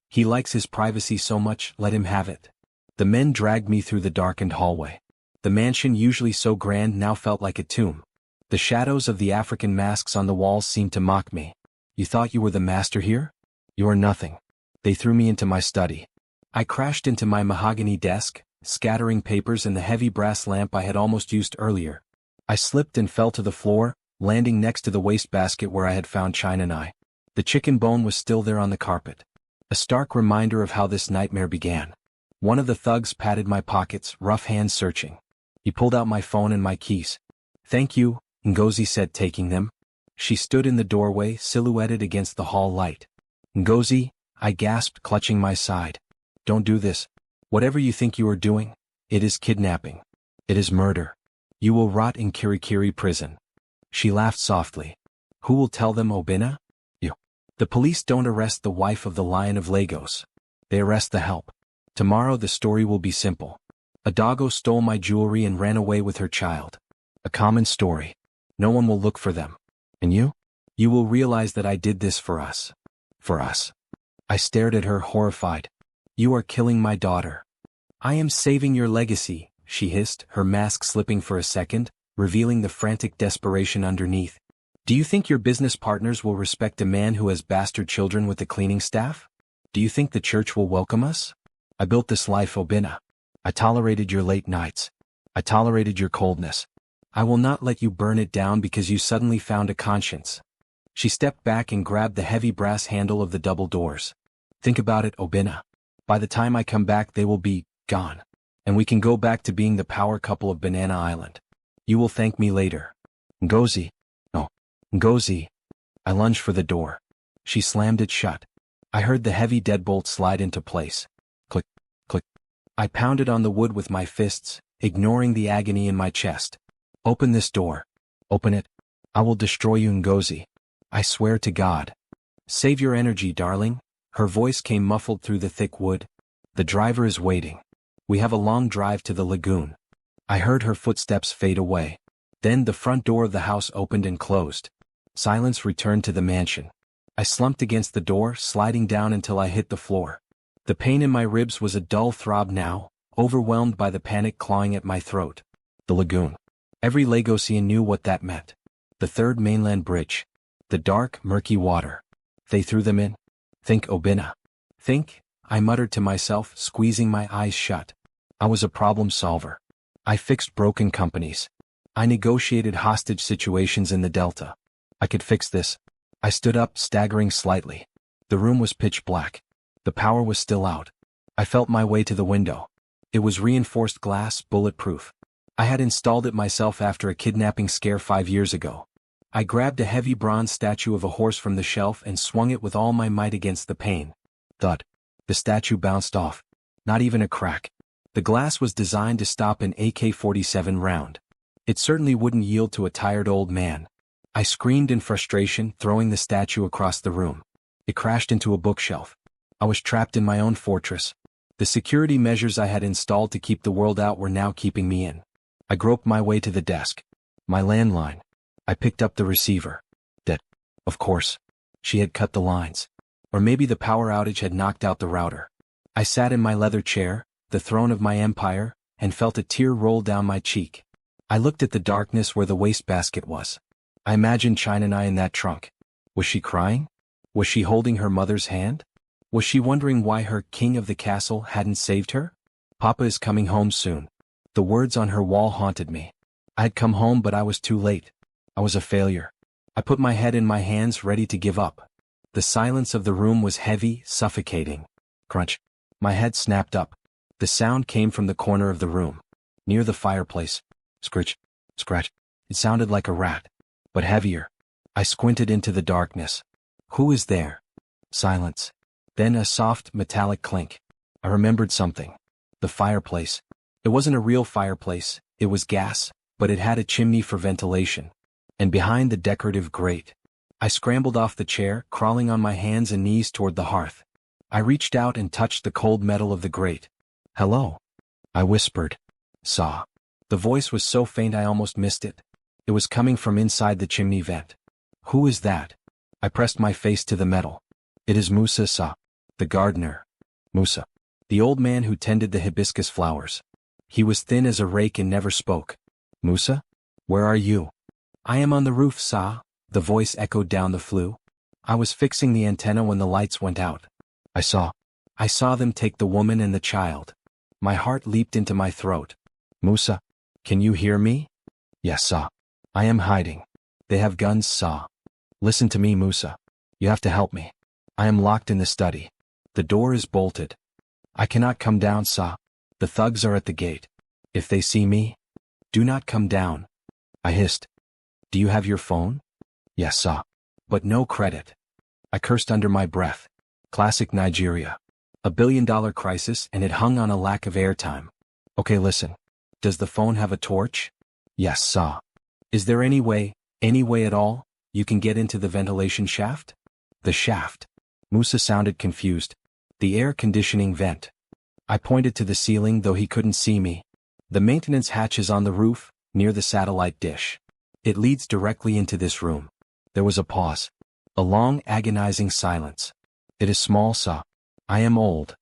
He likes his privacy so much, let him have it." The men dragged me through the darkened hallway. The mansion, usually so grand, now felt like a tomb. The shadows of the African masks on the walls seemed to mock me. "You thought you were the master here? You are nothing." They threw me into my study. I crashed into my mahogany desk, scattering papers and the heavy brass lamp I had almost used earlier. I slipped and fell to the floor, landing next to the wastebasket where I had found China. The chicken bone was still there on the carpet. A stark reminder of how this nightmare began. One of the thugs patted my pockets, rough hands searching. He pulled out my phone and my keys. "Thank you," Ngozi said, taking them. She stood in the doorway, silhouetted against the hall light. "Ngozi," I gasped, clutching my side. "Don't do this. Whatever you think you are doing, it is kidnapping. It is murder. You will rot in Kirikiri prison." She laughed softly. "Who will tell them, Obinna?" "You." "The police don't arrest the wife of the Lion of Lagos. They arrest the help. Tomorrow the story will be simple. A doggo stole my jewelry and ran away with her child. A common story. No one will look for them. And you? You will realize that I did this for us. For us." I stared at her, horrified. "You are killing my daughter." "I am saving your legacy," she hissed, her mask slipping for a second, revealing the frantic desperation underneath. "Do you think your business partners will respect a man who has bastard children with a cleaning staff? Do you think the church will welcome us? I built this life, Obinna. I tolerated your late nights. I tolerated your coldness. I will not let you burn it down because you suddenly found a conscience." She stepped back and grabbed the heavy brass handle of the double doors. "Think about it, Obinna. By the time I come back they will be gone. And we can go back to being the power couple of Banana Island. You will thank me later." "Ngozi." "No. Ngozi." I lunged for the door. She slammed it shut. I heard the heavy deadbolt slide into place. Click, click. I pounded on the wood with my fists, ignoring the agony in my chest. "Open this door. Open it. I will destroy you, Ngozi. I swear to God." "Save your energy, darling." Her voice came muffled through the thick wood. "The driver is waiting. We have a long drive to the lagoon." I heard her footsteps fade away. Then the front door of the house opened and closed. Silence returned to the mansion. I slumped against the door, sliding down until I hit the floor. The pain in my ribs was a dull throb now, overwhelmed by the panic clawing at my throat. The lagoon. Every Lagosian knew what that meant. The Third Mainland Bridge. The dark, murky water. They threw them in. "Think, Obinna. Think," I muttered to myself, squeezing my eyes shut. I was a problem solver. I fixed broken companies. I negotiated hostage situations in the Delta. I could fix this. I stood up, staggering slightly. The room was pitch black. The power was still out. I felt my way to the window. It was reinforced glass, bulletproof. I had installed it myself after a kidnapping scare 5 years ago. I grabbed a heavy bronze statue of a horse from the shelf and swung it with all my might against the pane. Thud. The statue bounced off. Not even a crack. The glass was designed to stop an AK-47 round. It certainly wouldn't yield to a tired old man. I screamed in frustration, throwing the statue across the room. It crashed into a bookshelf. I was trapped in my own fortress. The security measures I had installed to keep the world out were now keeping me in. I groped my way to the desk. My landline. I picked up the receiver. Dead. Of course. She had cut the lines. Or maybe the power outage had knocked out the router. I sat in my leather chair, the throne of my empire, and felt a tear roll down my cheek. I looked at the darkness where the wastebasket was. I imagined China in that trunk. Was she crying? Was she holding her mother's hand? Was she wondering why her king of the castle hadn't saved her? "Papa is coming home soon." The words on her wall haunted me. I had come home, but I was too late. I was a failure. I put my head in my hands, ready to give up. The silence of the room was heavy, suffocating. Crunch. My head snapped up. The sound came from the corner of the room, near the fireplace. Scritch. Scratch. It sounded like a rat, but heavier. I squinted into the darkness. Who is there? Silence. Then a soft, metallic clink. I remembered something. The fireplace. It wasn't a real fireplace, it was gas, but it had a chimney for ventilation. And behind the decorative grate. I scrambled off the chair, crawling on my hands and knees toward the hearth. I reached out and touched the cold metal of the grate. "Hello," I whispered. Saw. The voice was so faint I almost missed it. It was coming from inside the chimney vent. Who is that? I pressed my face to the metal. It is Musa, Saw. The gardener. Musa. The old man who tended the hibiscus flowers. He was thin as a rake and never spoke. Musa? Where are you? I am on the roof, Saw. The voice echoed down the flue. I was fixing the antenna when the lights went out. I saw them take the woman and the child. My heart leaped into my throat. Musa, can you hear me? Yes, Saw. I am hiding. They have guns, Saw. Listen to me, Musa. You have to help me. I am locked in the study. The door is bolted. I cannot come down, Saw. The thugs are at the gate. If they see me, do not come down. I hissed. Do you have your phone? Yes, Saw. But no credit. I cursed under my breath. Classic Nigeria. $1 billion crisis and it hung on a lack of airtime. Okay, listen. Does the phone have a torch? Yes, Saw. Is there any way at all, you can get into the ventilation shaft? The shaft. Musa sounded confused. The air conditioning vent. I pointed to the ceiling though he couldn't see me. The maintenance hatch is on the roof, near the satellite dish. It leads directly into this room. There was a pause. A long, agonizing silence. It is small, Saw. I am old.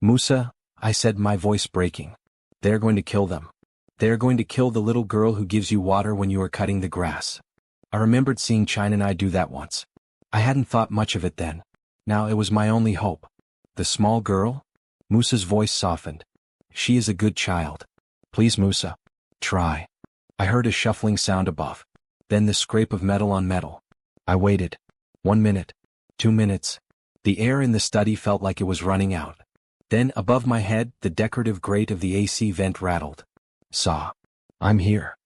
Musa, I said, my voice breaking. They're going to kill them. They're going to kill the little girl who gives you water when you are cutting the grass. I remembered seeing China and I do that once. I hadn't thought much of it then. Now it was my only hope. The small girl? Musa's voice softened. She is a good child. Please, Musa. Try. I heard a shuffling sound above. Then the scrape of metal on metal. I waited. 1 minute. 2 minutes. The air in the study felt like it was running out. Then, above my head, the decorative grate of the AC vent rattled. Saw. I'm here.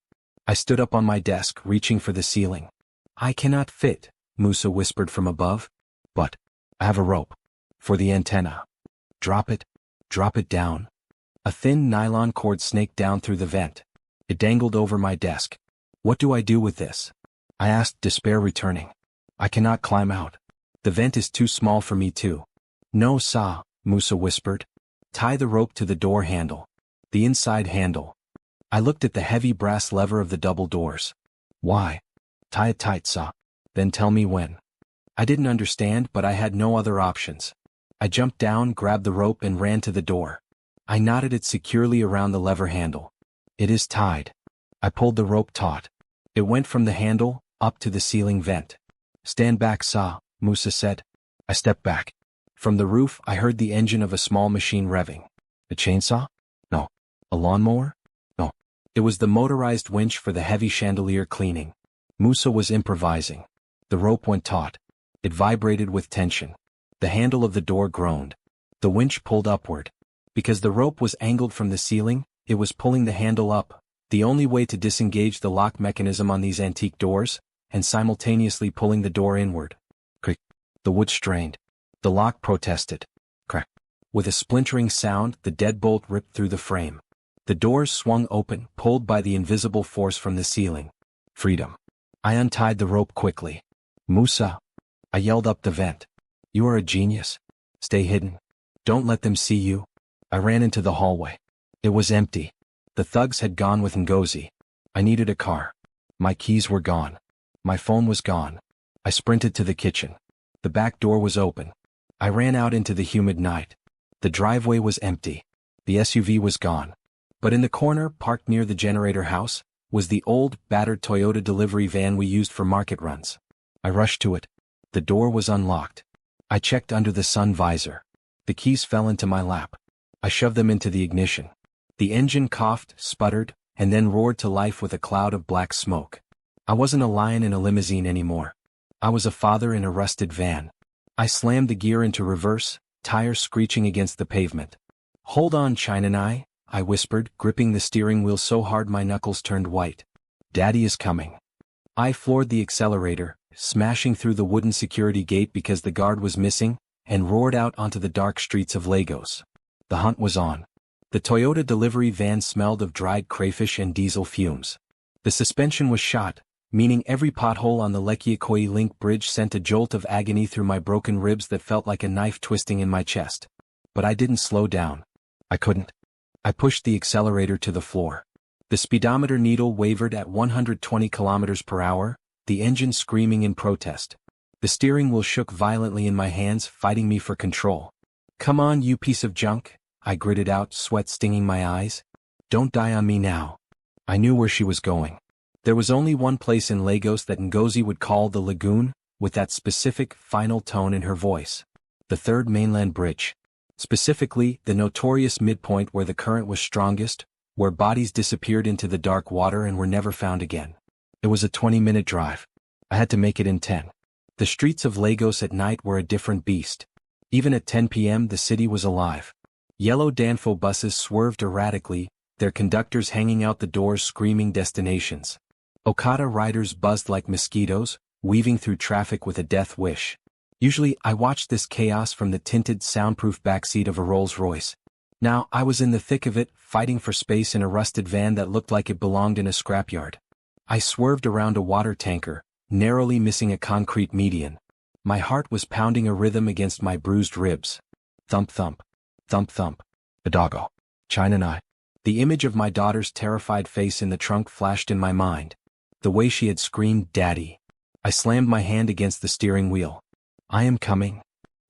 I stood up on my desk, reaching for the ceiling. I cannot fit, Musa whispered from above. But I have a rope. For the antenna. Drop it. Drop it down. A thin nylon cord snaked down through the vent. It dangled over my desk. What do I do with this? I asked, despair returning. I cannot climb out. The vent is too small for me too. No, Saw, Musa whispered. Tie the rope to the door handle. The inside handle. I looked at the heavy brass lever of the double doors. Why? Tie it tight, Saw. Then tell me when. I didn't understand, but I had no other options. I jumped down, grabbed the rope, and ran to the door. I knotted it securely around the lever handle. It is tied. I pulled the rope taut. It went from the handle, up to the ceiling vent. Stand back, Saw, Musa said. I stepped back. From the roof, I heard the engine of a small machine revving. A chainsaw? No. A lawnmower? No. It was the motorized winch for the heavy chandelier cleaning. Musa was improvising. The rope went taut. It vibrated with tension. The handle of the door groaned. The winch pulled upward. Because the rope was angled from the ceiling, it was pulling the handle up, the only way to disengage the lock mechanism on these antique doors, and simultaneously pulling the door inward. Click. The wood strained. The lock protested. Crack. With a splintering sound, the deadbolt ripped through the frame. The doors swung open, pulled by the invisible force from the ceiling. Freedom. I untied the rope quickly. Musa. I yelled up the vent. You are a genius. Stay hidden. Don't let them see you. I ran into the hallway. It was empty. The thugs had gone with Ngozi. I needed a car. My keys were gone. My phone was gone. I sprinted to the kitchen. The back door was open. I ran out into the humid night. The driveway was empty. The SUV was gone. But in the corner, parked near the generator house, was the old, battered Toyota delivery van we used for market runs. I rushed to it. The door was unlocked. I checked under the sun visor. The keys fell into my lap. I shoved them into the ignition. The engine coughed, sputtered, and then roared to life with a cloud of black smoke. I wasn't a lion in a limousine anymore. I was a father in a rusted van. I slammed the gear into reverse, tires screeching against the pavement. Hold on, China, I whispered, gripping the steering wheel so hard my knuckles turned white. Daddy is coming. I floored the accelerator, smashing through the wooden security gate because the guard was missing, and roared out onto the dark streets of Lagos. The hunt was on. The Toyota delivery van smelled of dried crayfish and diesel fumes. The suspension was shot, meaning every pothole on the Lekki Ikoyi Link Bridge sent a jolt of agony through my broken ribs that felt like a knife twisting in my chest. But I didn't slow down. I couldn't. I pushed the accelerator to the floor. The speedometer needle wavered at 120 kilometers per hour, the engine screaming in protest. The steering wheel shook violently in my hands, fighting me for control. "Come on, you piece of junk," I gritted out, sweat stinging my eyes. "Don't die on me now." I knew where she was going. There was only one place in Lagos that Ngozi would call the lagoon, with that specific, final tone in her voice. The Third Mainland Bridge. Specifically, the notorious midpoint where the current was strongest, where bodies disappeared into the dark water and were never found again. It was a 20-minute drive. I had to make it in 10. The streets of Lagos at night were a different beast. Even at 10 p.m. the city was alive. Yellow Danfo buses swerved erratically, their conductors hanging out the doors screaming destinations. Okada riders buzzed like mosquitoes, weaving through traffic with a death wish. Usually, I watched this chaos from the tinted, soundproof backseat of a Rolls-Royce. Now, I was in the thick of it, fighting for space in a rusted van that looked like it belonged in a scrapyard. I swerved around a water tanker, narrowly missing a concrete median. My heart was pounding a rhythm against my bruised ribs. Thump thump. Thump thump. Adago. China Nai. The image of my daughter's terrified face in the trunk flashed in my mind. The way she had screamed, "Daddy." I slammed my hand against the steering wheel. "I am coming."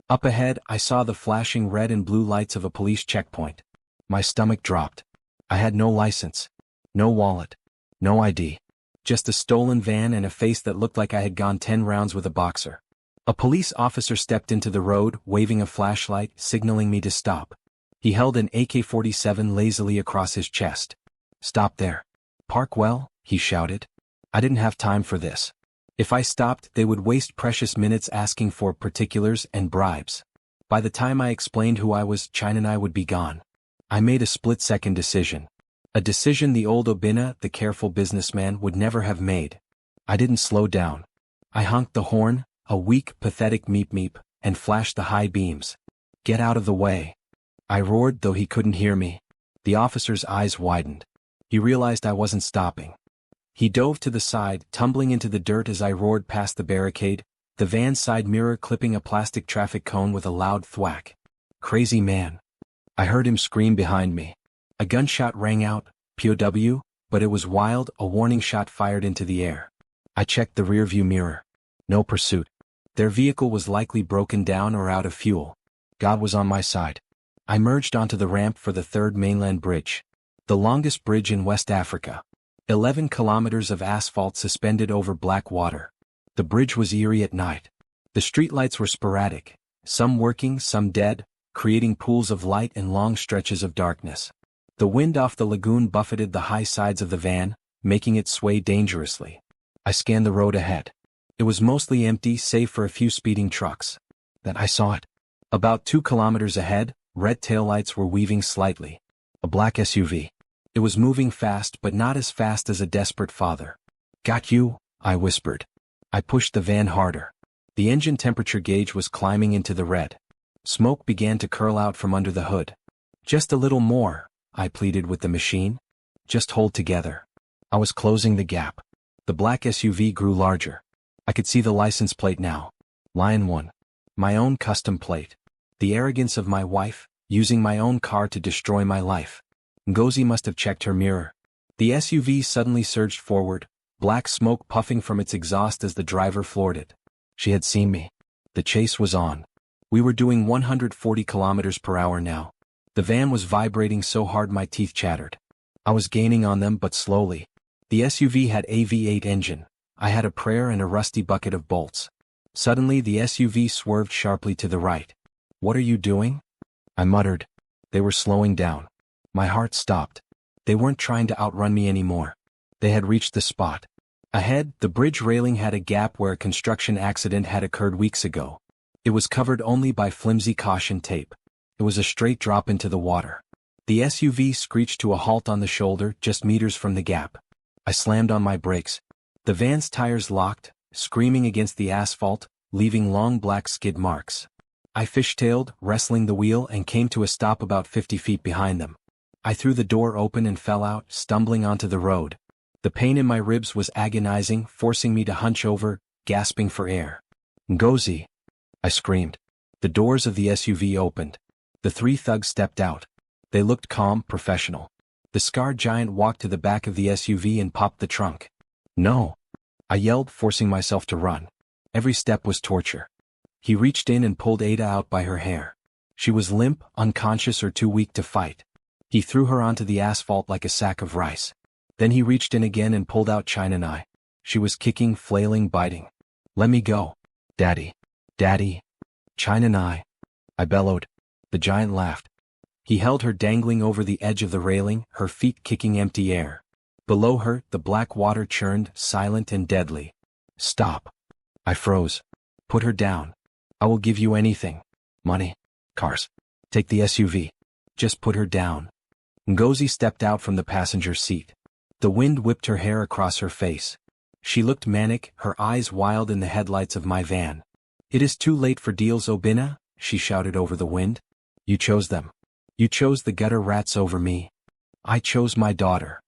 Up ahead, I saw the flashing red and blue lights of a police checkpoint. My stomach dropped. I had no license. No wallet. No ID. Just a stolen van and a face that looked like I had gone 10 rounds with a boxer. A police officer stepped into the road, waving a flashlight, signaling me to stop. He held an AK-47 lazily across his chest. "Stop there. Park well," he shouted. I didn't have time for this. If I stopped, they would waste precious minutes asking for particulars and bribes. By the time I explained who I was, China and I would be gone. I made a split-second decision. A decision the old Obinna, the careful businessman, would never have made. I didn't slow down. I honked the horn, a weak, pathetic meep-meep, and flashed the high beams. "Get out of the way." I roared, though he couldn't hear me. The officer's eyes widened. He realized I wasn't stopping. He dove to the side, tumbling into the dirt as I roared past the barricade, the van's side mirror clipping a plastic traffic cone with a loud thwack. "Crazy man." I heard him scream behind me. A gunshot rang out, POW, but it was wild, a warning shot fired into the air. I checked the rearview mirror. No pursuit. Their vehicle was likely broken down or out of fuel. God was on my side. I merged onto the ramp for the Third Mainland Bridge. The longest bridge in West Africa. 11 kilometers of asphalt suspended over black water. The bridge was eerie at night. The streetlights were sporadic, some working, some dead, creating pools of light and long stretches of darkness. The wind off the lagoon buffeted the high sides of the van, making it sway dangerously. I scanned the road ahead. It was mostly empty, save for a few speeding trucks. Then I saw it. About 2 kilometers ahead, red taillights were weaving slightly. A black SUV. It was moving fast, but not as fast as a desperate father. "Got you," I whispered. I pushed the van harder. The engine temperature gauge was climbing into the red. Smoke began to curl out from under the hood. "Just a little more," I pleaded with the machine. "Just hold together." I was closing the gap. The black SUV grew larger. I could see the license plate now. Lion 1. My own custom plate. The arrogance of my wife, using my own car to destroy my life. Ngozi must have checked her mirror. The SUV suddenly surged forward, black smoke puffing from its exhaust as the driver floored it. She had seen me. The chase was on. We were doing 140 kilometers per hour now. The van was vibrating so hard my teeth chattered. I was gaining on them, but slowly. The SUV had a V8 engine. I had a prayer and a rusty bucket of bolts. Suddenly the SUV swerved sharply to the right. "What are you doing?" I muttered. They were slowing down. My heart stopped. They weren't trying to outrun me anymore. They had reached the spot. Ahead, the bridge railing had a gap where a construction accident had occurred weeks ago. It was covered only by flimsy caution tape. It was a straight drop into the water. The SUV screeched to a halt on the shoulder, just meters from the gap. I slammed on my brakes. The van's tires locked, screaming against the asphalt, leaving long black skid marks. I fishtailed, wrestling the wheel, and came to a stop about 50 feet behind them. I threw the door open and fell out, stumbling onto the road. The pain in my ribs was agonizing, forcing me to hunch over, gasping for air. "Ngozi!" I screamed. The doors of the SUV opened. The 3 thugs stepped out. They looked calm, professional. The scarred giant walked to the back of the SUV and popped the trunk. "No!" I yelled, forcing myself to run. Every step was torture. He reached in and pulled Ada out by her hair. She was limp, unconscious, or too weak to fight. He threw her onto the asphalt like a sack of rice. Then he reached in again and pulled out China. She was kicking, flailing, biting. "Let me go. Daddy. Daddy. China." I bellowed. The giant laughed. He held her dangling over the edge of the railing, her feet kicking empty air. Below her, the black water churned, silent and deadly. "Stop." I froze. "Put her down. I will give you anything. Money. Cars. Take the SUV. Just put her down." Ngozi stepped out from the passenger seat. The wind whipped her hair across her face. She looked manic, her eyes wild in the headlights of my van. "It is too late for deals, Obinna," she shouted over the wind. "You chose them. You chose the gutter rats over me. I chose my daughter."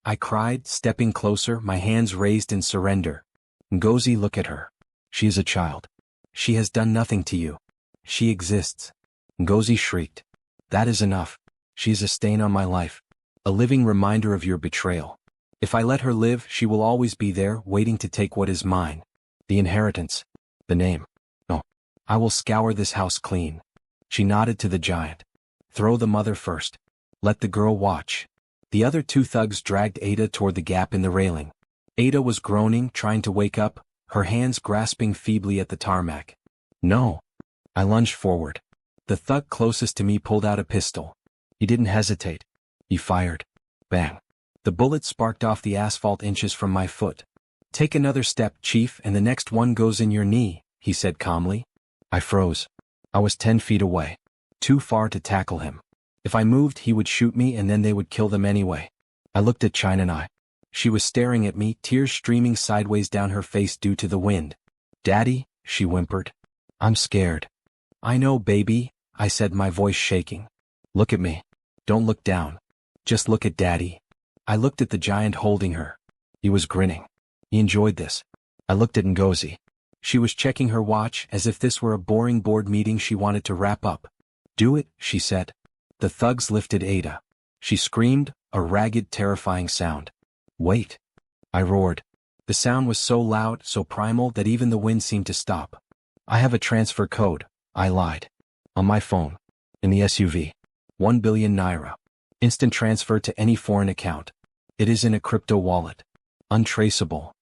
I cried, stepping closer, my hands raised in surrender. "Ngozi, look at her. She is a child. She has done nothing to you. She exists." Ngozi shrieked. "That is enough. She is a stain on my life. A living reminder of your betrayal. If I let her live, she will always be there, waiting to take what is mine. The inheritance. The name. No. I will scour this house clean." She nodded to the giant. "Throw the mother first. Let the girl watch." The other two thugs dragged Ada toward the gap in the railing. Ada was groaning, trying to wake up, her hands grasping feebly at the tarmac. "No." I lunged forward. The thug closest to me pulled out a pistol. He didn't hesitate. He fired. Bang. The bullet sparked off the asphalt inches from my foot. "Take another step, Chief, and the next one goes in your knee," he said calmly. I froze. I was 10 feet away. Too far to tackle him. If I moved, he would shoot me and then they would kill them anyway. I looked at China. She was staring at me, tears streaming sideways down her face due to the wind. "Daddy," she whimpered. "I'm scared." "I know, baby," I said, my voice shaking. "Look at me. Don't look down. Just look at Daddy." I looked at the giant holding her. He was grinning. He enjoyed this. I looked at Ngozi. She was checking her watch as if this were a boring board meeting she wanted to wrap up. "Do it," she said. The thugs lifted Ada. She screamed, a ragged, terrifying sound. "Wait." I roared. The sound was so loud, so primal that even the wind seemed to stop. "I have a transfer code," I lied. "On my phone. In the SUV. 1 billion naira. Instant transfer to any foreign account. It is in a crypto wallet. Untraceable."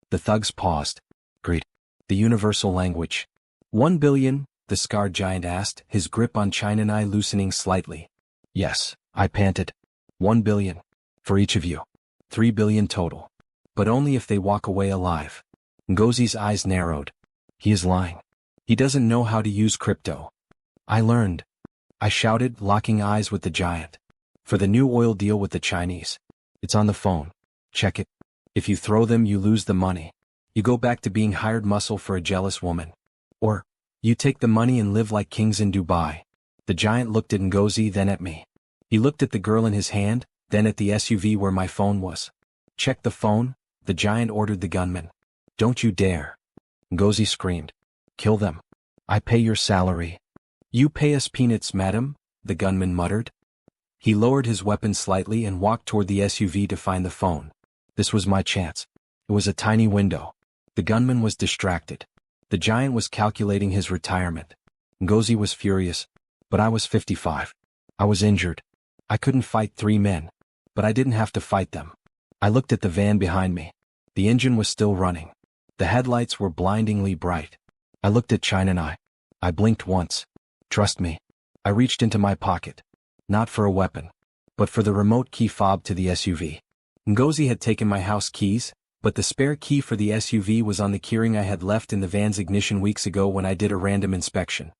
The thugs paused. "Greed. The universal language." 1 billion, the scarred giant asked, his grip on China loosening slightly. "Yes," I panted. 1 billion. For each of you. 3 billion total. But only if they walk away alive. Ngozi's eyes narrowed. He is lying. He doesn't know how to use crypto. I learned. I shouted, locking eyes with the giant. "For the new oil deal with the Chinese. It's on the phone. Check it. If you throw them, you lose the money. You go back to being hired muscle for a jealous woman. Or, you take the money and live like kings in Dubai." The giant looked at Ngozi, then at me. He looked at the girl in his hand, then at the SUV where my phone was. "Check the phone," the giant ordered the gunman. "Don't you dare." Ngozi screamed. "Kill them. I pay your salary." "You pay us peanuts, madam," the gunman muttered. He lowered his weapon slightly and walked toward the SUV to find the phone. This was my chance. It was a tiny window. The gunman was distracted. The giant was calculating his retirement. Ngozi was furious. But I was 55. I was injured. I couldn't fight 3 men. But I didn't have to fight them. I looked at the van behind me. The engine was still running. The headlights were blindingly bright. I looked at China. I blinked once. Trust me. I reached into my pocket. Not for a weapon. But for the remote key fob to the SUV. Ngozi had taken my house keys, but the spare key for the SUV was on the keyring I had left in the van's ignition weeks ago when I did a random inspection.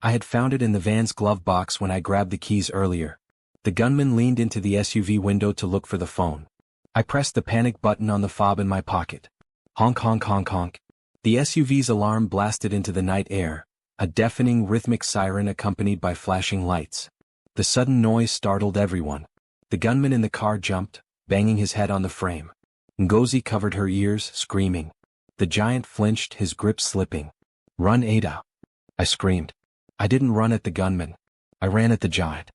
I had found it in the van's glove box when I grabbed the keys earlier. The gunman leaned into the SUV window to look for the phone. I pressed the panic button on the fob in my pocket. Honk honk honk honk. The SUV's alarm blasted into the night air, a deafening rhythmic siren accompanied by flashing lights. The sudden noise startled everyone. The gunman in the car jumped, banging his head on the frame. Ngozi covered her ears, screaming. The giant flinched, his grip slipping. "Run, Ada!" I screamed. I didn't run at the gunman. I ran at the giant.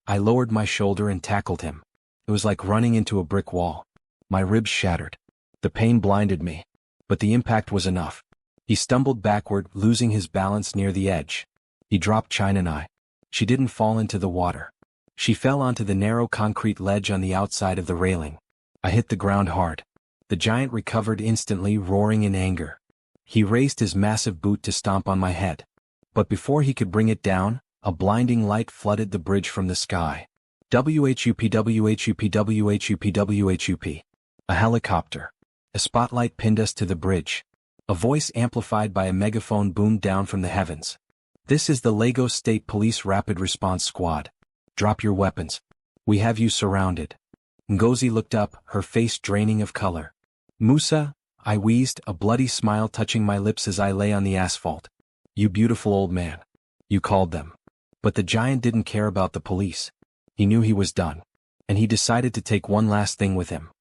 I lowered my shoulder and tackled him. It was like running into a brick wall. My ribs shattered. The pain blinded me. But the impact was enough. He stumbled backward, losing his balance near the edge. He dropped China. She didn't fall into the water. She fell onto the narrow concrete ledge on the outside of the railing. I hit the ground hard. The giant recovered instantly, roaring in anger. He raised his massive boot to stomp on my head. But before he could bring it down, a blinding light flooded the bridge from the sky. WHUP. A helicopter. A spotlight pinned us to the bridge. A voice amplified by a megaphone boomed down from the heavens. This is the Lagos State Police Rapid Response Squad. Drop your weapons. We have you surrounded. Ngozi looked up, her face draining of color. Musa, I wheezed, a bloody smile touching my lips as I lay on the asphalt. You beautiful old man. You called them. But the giant didn't care about the police. He knew he was done. And he decided to take one last thing with him.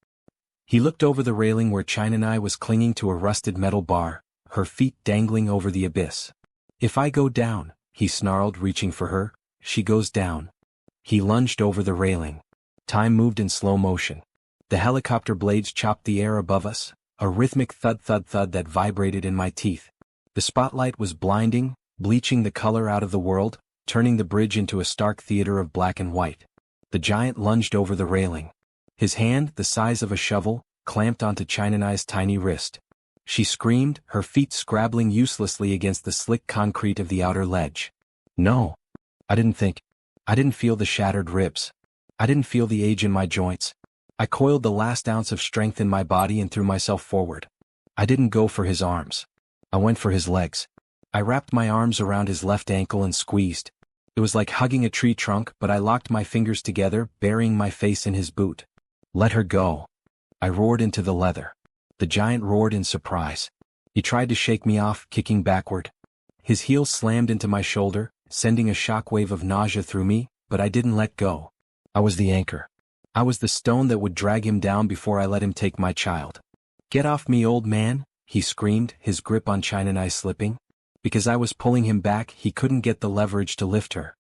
He looked over the railing where China was clinging to a rusted metal bar, her feet dangling over the abyss. If I go down, he snarled, reaching for her, she goes down. He lunged over the railing. Time moved in slow motion. The helicopter blades chopped the air above us, a rhythmic thud-thud-thud that vibrated in my teeth. The spotlight was blinding, bleaching the color out of the world, turning the bridge into a stark theater of black and white. The giant lunged over the railing. His hand, the size of a shovel, clamped onto China-Nai's tiny wrist. She screamed, her feet scrabbling uselessly against the slick concrete of the outer ledge. No. I didn't feel the shattered ribs. I didn't feel the age in my joints. I coiled the last ounce of strength in my body and threw myself forward. I didn't go for his arms. I went for his legs. I wrapped my arms around his left ankle and squeezed. It was like hugging a tree trunk, but I locked my fingers together, burying my face in his boot. Let her go. I roared into the leather. The giant roared in surprise. He tried to shake me off, kicking backward. His heel slammed into my shoulder, sending a shockwave of nausea through me, but I didn't let go. I was the anchor. I was the stone that would drag him down before I let him take my child. Get off me, old man, he screamed, his grip on China slipping. Because I was pulling him back, he couldn't get the leverage to lift her.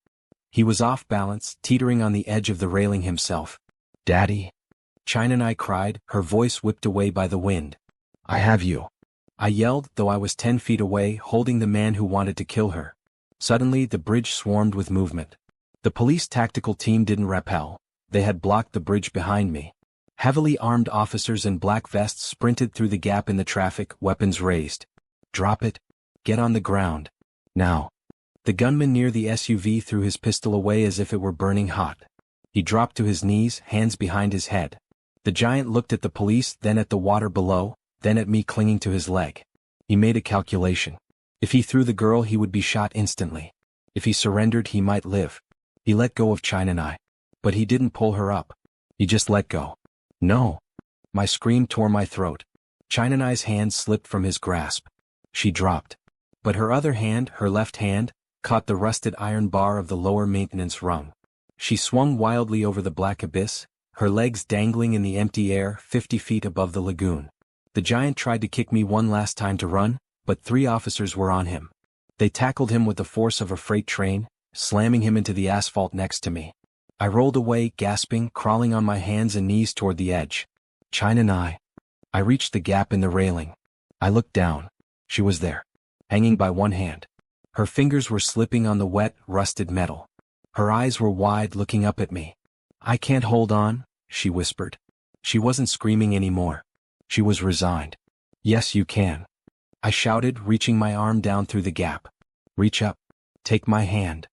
He was off balance, teetering on the edge of the railing himself. Daddy. China cried, her voice whipped away by the wind. I have you. I yelled, though I was 10 feet away, holding the man who wanted to kill her. Suddenly the bridge swarmed with movement. The police tactical team didn't rappel. They had blocked the bridge behind me. Heavily armed officers in black vests sprinted through the gap in the traffic, weapons raised. Drop it. Get on the ground. Now. The gunman near the SUV threw his pistol away as if it were burning hot. He dropped to his knees, hands behind his head. The giant looked at the police, then at the water below, then at me clinging to his leg. He made a calculation. If he threw the girl, he would be shot instantly. If he surrendered, he might live. He let go of China. But he didn't pull her up. He just let go. No. My scream tore my throat. China-Nai's hand slipped from his grasp. She dropped. But her other hand, her left hand, caught the rusted iron bar of the lower maintenance rung. She swung wildly over the black abyss, her legs dangling in the empty air 50 feet above the lagoon. The giant tried to kick me one last time to run, but 3 officers were on him. They tackled him with the force of a freight train, slamming him into the asphalt next to me. I rolled away, gasping, crawling on my hands and knees toward the edge. China. I reached the gap in the railing. I looked down. She was there, hanging by one hand. Her fingers were slipping on the wet, rusted metal. Her eyes were wide, looking up at me. I can't hold on, she whispered. She wasn't screaming anymore. She was resigned. Yes, you can. I shouted, reaching my arm down through the gap. Reach up. Take my hand.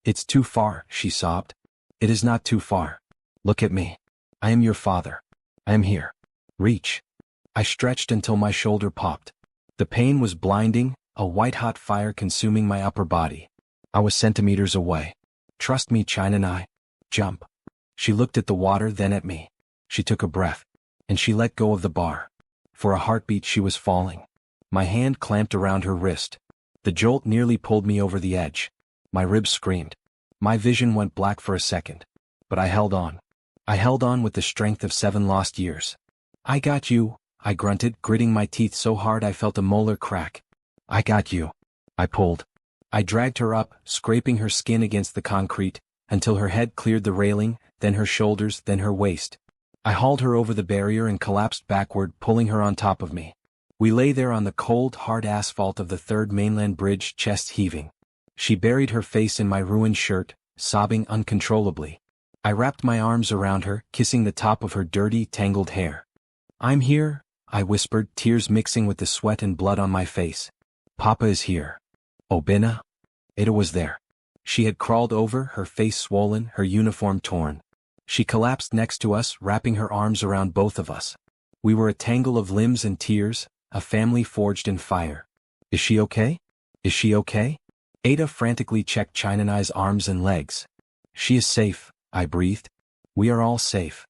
It's too far, she sobbed. It is not too far. Look at me. I am your father. I am here. Reach. I stretched until my shoulder popped. The pain was blinding, a white-hot fire consuming my upper body. I was centimeters away. Trust me, China. Jump. She looked at the water, then at me. She took a breath. And she let go of the bar. For a heartbeat, she was falling. My hand clamped around her wrist. The jolt nearly pulled me over the edge. My ribs screamed. My vision went black for a second. But I held on. I held on with the strength of 7 lost years. I got you, I grunted, gritting my teeth so hard I felt a molar crack. I got you. I pulled. I dragged her up, scraping her skin against the concrete, until her head cleared the railing, then her shoulders, then her waist. I hauled her over the barrier and collapsed backward, pulling her on top of me. We lay there on the cold, hard asphalt of the Third Mainland Bridge, chest heaving. She buried her face in my ruined shirt, sobbing uncontrollably. I wrapped my arms around her, kissing the top of her dirty, tangled hair. "I'm here," I whispered, tears mixing with the sweat and blood on my face. "Papa is here." Obinna? Ada was there. She had crawled over, her face swollen, her uniform torn. She collapsed next to us, wrapping her arms around both of us. We were a tangle of limbs and tears, a family forged in fire. "Is she okay? Is she okay?" Ada frantically checked Chinanai's arms and legs. "She is safe," I breathed. "We are all safe."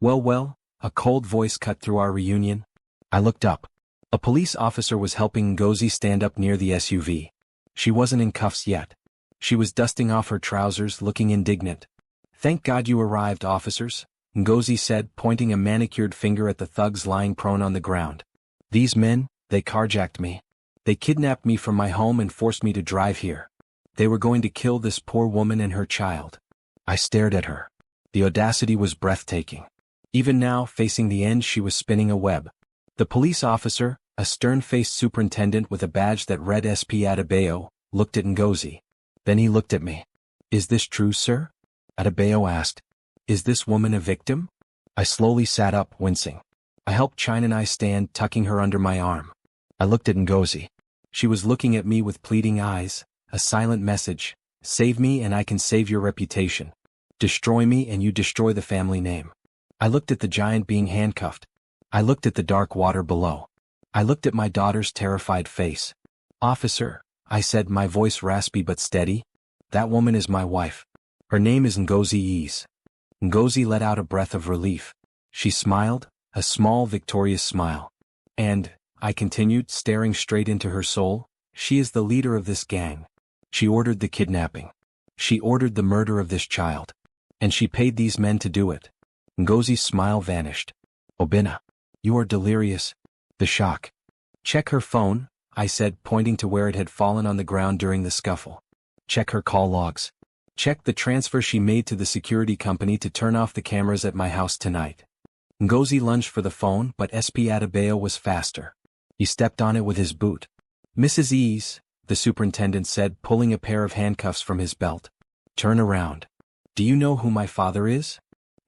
Well, a cold voice cut through our reunion. I looked up. A police officer was helping Ngozi stand up near the SUV. She wasn't in cuffs yet. She was dusting off her trousers, looking indignant. "Thank God you arrived, officers," Ngozi said, pointing a manicured finger at the thugs lying prone on the ground. "These men, they carjacked me. They kidnapped me from my home and forced me to drive here. They were going to kill this poor woman and her child." I stared at her. The audacity was breathtaking. Even now, facing the end, she was spinning a web. The police officer, a stern-faced superintendent with a badge that read SP Adebayo, looked at Ngozi. Then he looked at me. "Is this true, sir?" Adebayo asked. "Is this woman a victim?" I slowly sat up, wincing. I helped Chinanai stand, tucking her under my arm. I looked at Ngozi. She was looking at me with pleading eyes, a silent message: "Save me and I can save your reputation. Destroy me and you destroy the family name." I looked at the giant being handcuffed. I looked at the dark water below. I looked at my daughter's terrified face. "Officer," I said, my voice raspy but steady, "that woman is my wife. Her name is Ngozi Eze." Ngozi let out a breath of relief. She smiled, a small, victorious smile. "And," I continued, staring straight into her soul, "she is the leader of this gang. She ordered the kidnapping. She ordered the murder of this child. And she paid these men to do it." Ngozi's smile vanished. "Obinna, you are delirious." The shock. "Check her phone," I said, pointing to where it had fallen on the ground during the scuffle. "Check her call logs. Check the transfer she made to the security company to turn off the cameras at my house tonight." Ngozi lunged for the phone, but SP Adebayo was faster. He stepped on it with his boot. "Mrs. Eze," the superintendent said, pulling a pair of handcuffs from his belt. "Turn around. Do you know who my father is?"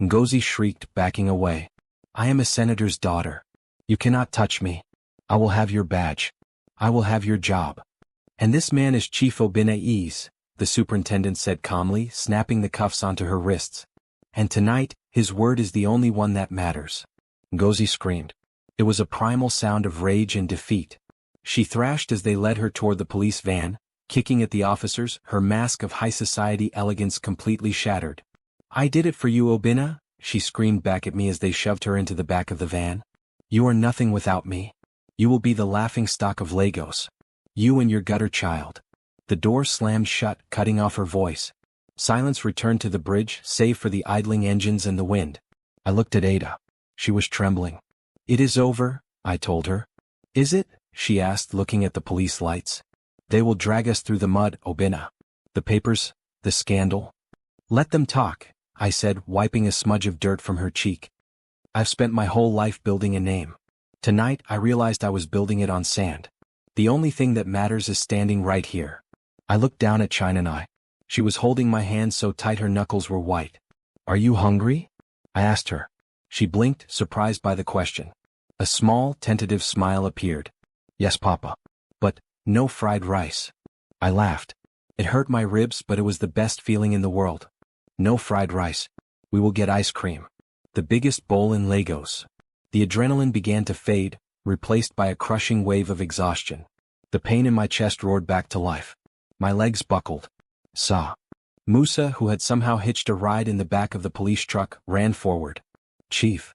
Ngozi shrieked, backing away. "I am a senator's daughter. You cannot touch me. I will have your badge. I will have your job. And this man is Chief Obinna Eze," the superintendent said calmly, snapping the cuffs onto her wrists. "And tonight, his word is the only one that matters." Ngozi screamed. It was a primal sound of rage and defeat. She thrashed as they led her toward the police van, kicking at the officers, her mask of high society elegance completely shattered. "I did it for you, Obinna," she screamed back at me as they shoved her into the back of the van. "You are nothing without me. You will be the laughingstock of Lagos. You and your gutter child." The door slammed shut, cutting off her voice. Silence returned to the bridge, save for the idling engines and the wind. I looked at Ada. She was trembling. "It is over," I told her. "Is it?" she asked, looking at the police lights. "They will drag us through the mud, Obinna. The papers, the scandal." "Let them talk," I said, wiping a smudge of dirt from her cheek. "I've spent my whole life building a name. Tonight I realized I was building it on sand. The only thing that matters is standing right here." I looked down at Chinanai. She was holding my hand so tight her knuckles were white. "Are you hungry?" I asked her. She blinked, surprised by the question. A small, tentative smile appeared. "Yes, Papa. But, no fried rice." I laughed. It hurt my ribs, but it was the best feeling in the world. "No fried rice. We will get ice cream. The biggest bowl in Lagos." The adrenaline began to fade, replaced by a crushing wave of exhaustion. The pain in my chest roared back to life. My legs buckled. "Sa." Musa, who had somehow hitched a ride in the back of the police truck, ran forward. "Chief."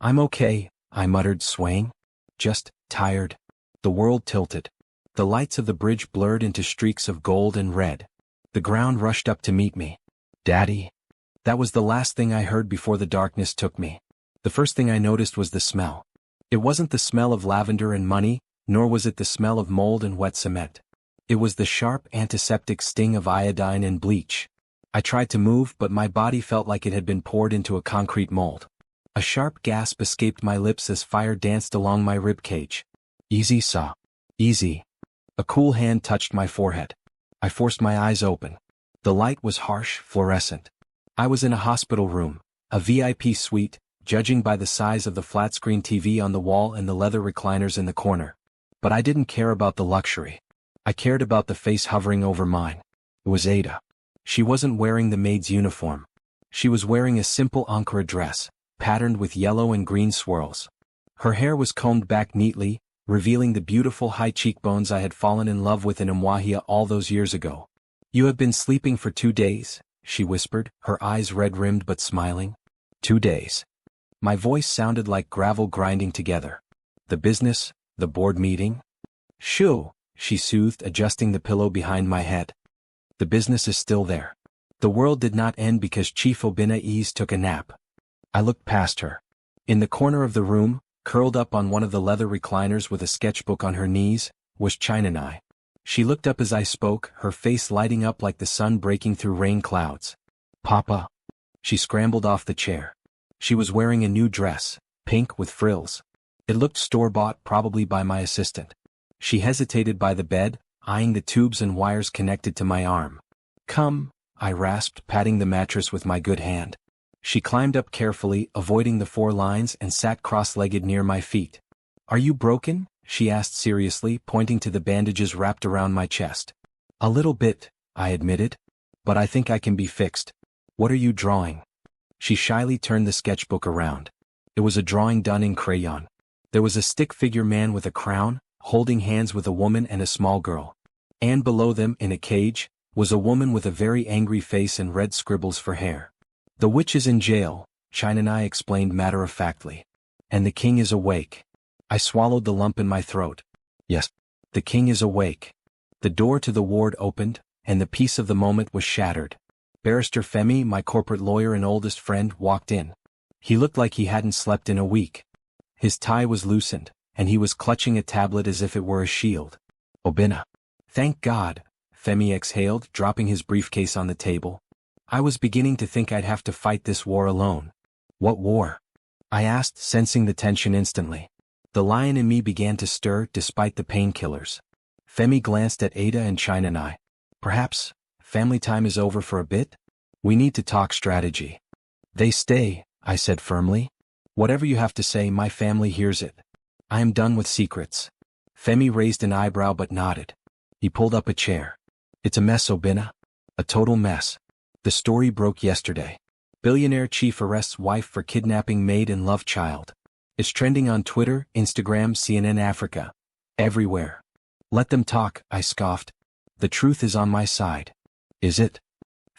"I'm okay," I muttered, swaying. "Just tired." The world tilted. The lights of the bridge blurred into streaks of gold and red. The ground rushed up to meet me. "Daddy." That was the last thing I heard before the darkness took me. The first thing I noticed was the smell. It wasn't the smell of lavender and money, nor was it the smell of mold and wet cement. It was the sharp antiseptic sting of iodine and bleach. I tried to move but my body felt like it had been poured into a concrete mold. A sharp gasp escaped my lips as fire danced along my ribcage. Easy, saw. Easy. A cool hand touched my forehead. I forced my eyes open. The light was harsh, fluorescent. I was in a hospital room, a VIP suite, judging by the size of the flat-screen TV on the wall and the leather recliners in the corner. But I didn't care about the luxury. I cared about the face hovering over mine. It was Ada. She wasn't wearing the maid's uniform. She was wearing a simple Ankara dress, patterned with yellow and green swirls. Her hair was combed back neatly, revealing the beautiful high cheekbones I had fallen in love with in Umuahia all those years ago. "You have been sleeping for 2 days," she whispered, her eyes red-rimmed but smiling. 2 days. My voice sounded like gravel grinding together. The business, the board meeting? "Shoo," she soothed, adjusting the pillow behind my head. "The business is still there. The world did not end because Chief Obinna Eze took a nap." I looked past her. In the corner of the room, curled up on one of the leather recliners with a sketchbook on her knees, was Chinanai. She looked up as I spoke, her face lighting up like the sun breaking through rain clouds. "Papa." She scrambled off the chair. She was wearing a new dress, pink with frills. It looked store-bought, probably by my assistant. She hesitated by the bed, eyeing the tubes and wires connected to my arm. "Come," I rasped, patting the mattress with my good hand. She climbed up carefully, avoiding the 4 lines, and sat cross-legged near my feet. "Are you broken?" she asked seriously, pointing to the bandages wrapped around my chest. "A little bit," I admitted. "But I think I can be fixed." "What are you drawing?" She shyly turned the sketchbook around. It was a drawing done in crayon. There was a stick-figure man with a crown, holding hands with a woman and a small girl. And below them, in a cage, was a woman with a very angry face and red scribbles for hair. "The witch is in jail," Chinanai explained matter-of-factly. "And the king is awake." I swallowed the lump in my throat. "Yes, the king is awake." The door to the ward opened, and the peace of the moment was shattered. Barrister Femi, my corporate lawyer and oldest friend, walked in. He looked like he hadn't slept in a week. His tie was loosened, and he was clutching a tablet as if it were a shield. "Obinna." "Thank God," Femi exhaled, dropping his briefcase on the table. I was beginning to think I'd have to fight this war alone. "What war?" I asked, sensing the tension instantly. The lion in me began to stir, despite the painkillers. Femi glanced at Ada and Chinanai. "Perhaps, family time is over for a bit? We need to talk strategy." "They stay," I said firmly. "Whatever you have to say, my family hears it. I am done with secrets." Femi raised an eyebrow but nodded. He pulled up a chair. "It's a mess, Obinna. A total mess. The story broke yesterday. Billionaire chief arrests wife for kidnapping maid and love child. It's trending on Twitter, Instagram, CNN Africa. Everywhere." "Let them talk," I scoffed. "The truth is on my side." "Is it?"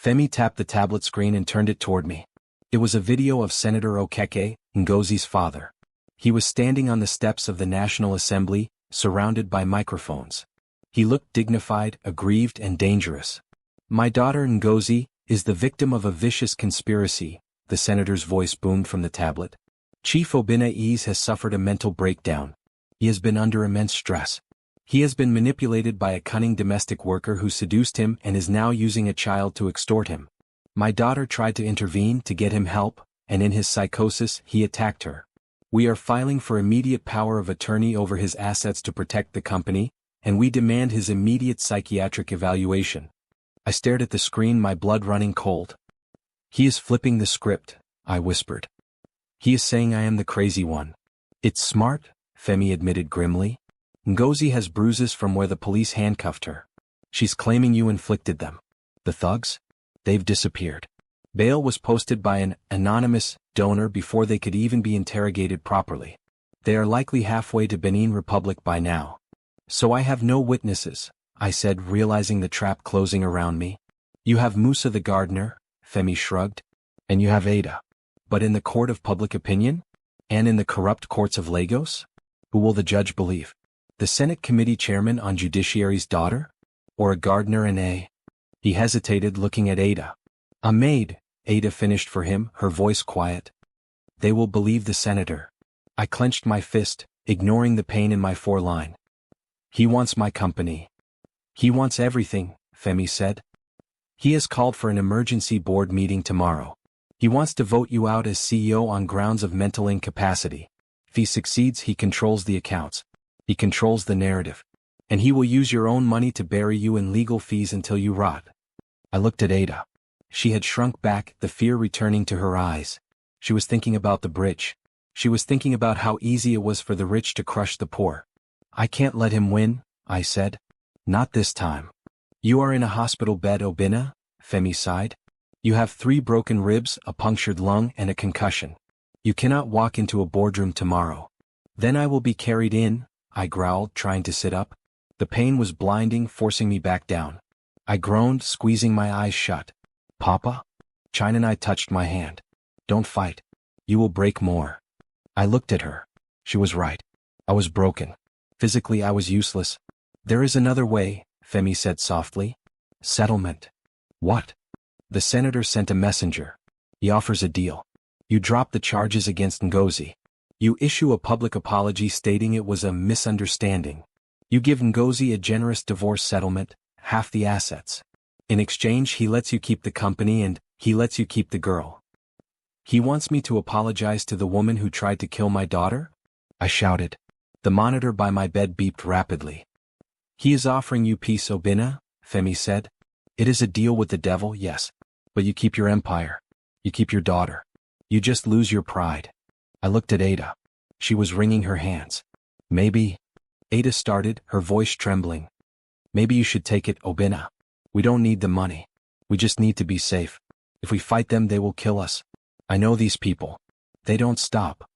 Femi tapped the tablet screen and turned it toward me. It was a video of Senator Okeke, Ngozi's father. He was standing on the steps of the National Assembly, surrounded by microphones. He looked dignified, aggrieved, and dangerous. "My daughter Ngozi is the victim of a vicious conspiracy," the senator's voice boomed from the tablet. "Chief Obinna Eze has suffered a mental breakdown. He has been under immense stress. He has been manipulated by a cunning domestic worker who seduced him and is now using a child to extort him. My daughter tried to intervene to get him help, and in his psychosis, he attacked her. We are filing for immediate power of attorney over his assets to protect the company, and we demand his immediate psychiatric evaluation." I stared at the screen, my blood running cold. "He is flipping the script," I whispered. "He is saying I am the crazy one." "It's smart," Femi admitted grimly. "Ngozi has bruises from where the police handcuffed her. She's claiming you inflicted them. The thugs? They've disappeared. Bail was posted by an anonymous donor before they could even be interrogated properly. They are likely halfway to Benin Republic by now. So I have no witnesses," I said, realizing the trap closing around me. "You have Musa the gardener," Femi shrugged. "And you have Ada. But in the court of public opinion? And in the corrupt courts of Lagos? Who will the judge believe? The Senate Committee Chairman on Judiciary's daughter? Or a gardener and a—" He hesitated, looking at Ada. "A maid," Ada finished for him, her voice quiet. "They will believe the senator." I clenched my fist, ignoring the pain in my foreline. "He wants my company." "He wants everything," Femi said. He has called for an emergency board meeting tomorrow. He wants to vote you out as CEO on grounds of mental incapacity. If he succeeds, he controls the accounts. He controls the narrative. And he will use your own money to bury you in legal fees until you rot. I looked at Ada. She had shrunk back, the fear returning to her eyes. She was thinking about the bridge. She was thinking about how easy it was for the rich to crush the poor. I can't let him win, I said. Not this time. You are in a hospital bed, Obinna, Femi sighed. You have 3 broken ribs, a punctured lung, and a concussion. You cannot walk into a boardroom tomorrow. Then I will be carried in, I growled, trying to sit up. The pain was blinding, forcing me back down. I groaned, squeezing my eyes shut. Papa? China and I touched my hand. Don't fight. You will break more. I looked at her. She was right. I was broken. Physically I was useless. There is another way, Femi said softly. Settlement. What? The senator sent a messenger. He offers a deal. You drop the charges against Ngozi. You issue a public apology stating it was a misunderstanding. You give Ngozi a generous divorce settlement, half the assets. In exchange, he lets you keep the company and he lets you keep the girl. He wants me to apologize to the woman who tried to kill my daughter? I shouted. The monitor by my bed beeped rapidly. He is offering you peace, Obinna, Femi said. It is a deal with the devil, yes. But you keep your empire. You keep your daughter. You just lose your pride. I looked at Ada. She was wringing her hands. Maybe. Ada started, her voice trembling. Maybe you should take it, Obinna. We don't need the money. We just need to be safe. If we fight them, they will kill us. I know these people. They don't stop.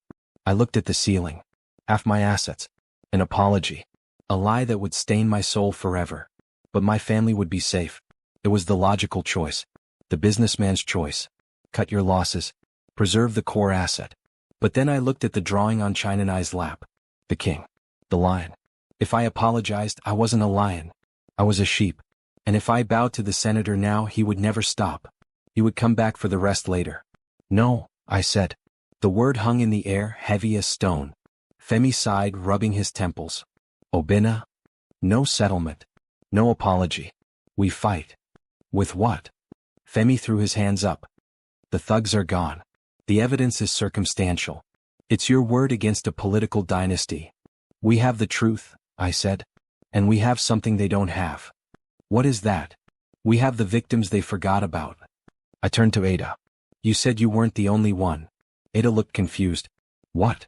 I looked at the ceiling. Half my assets. An apology. A lie that would stain my soul forever. But my family would be safe. It was the logical choice. The businessman's choice. Cut your losses. Preserve the core asset. But then I looked at the drawing on China and I's lap. The king. The lion. If I apologized, I wasn't a lion. I was a sheep. And if I bowed to the senator now, he would never stop. He would come back for the rest later. No, I said. The word hung in the air, heavy as stone. Femi sighed, rubbing his temples. Obinna? No settlement. No apology. We fight. With what? Femi threw his hands up. The thugs are gone. The evidence is circumstantial. It's your word against a political dynasty. We have the truth, I said. And we have something they don't have. What is that? We have the victims they forgot about. I turned to Ada. You said you weren't the only one. Ada looked confused. What?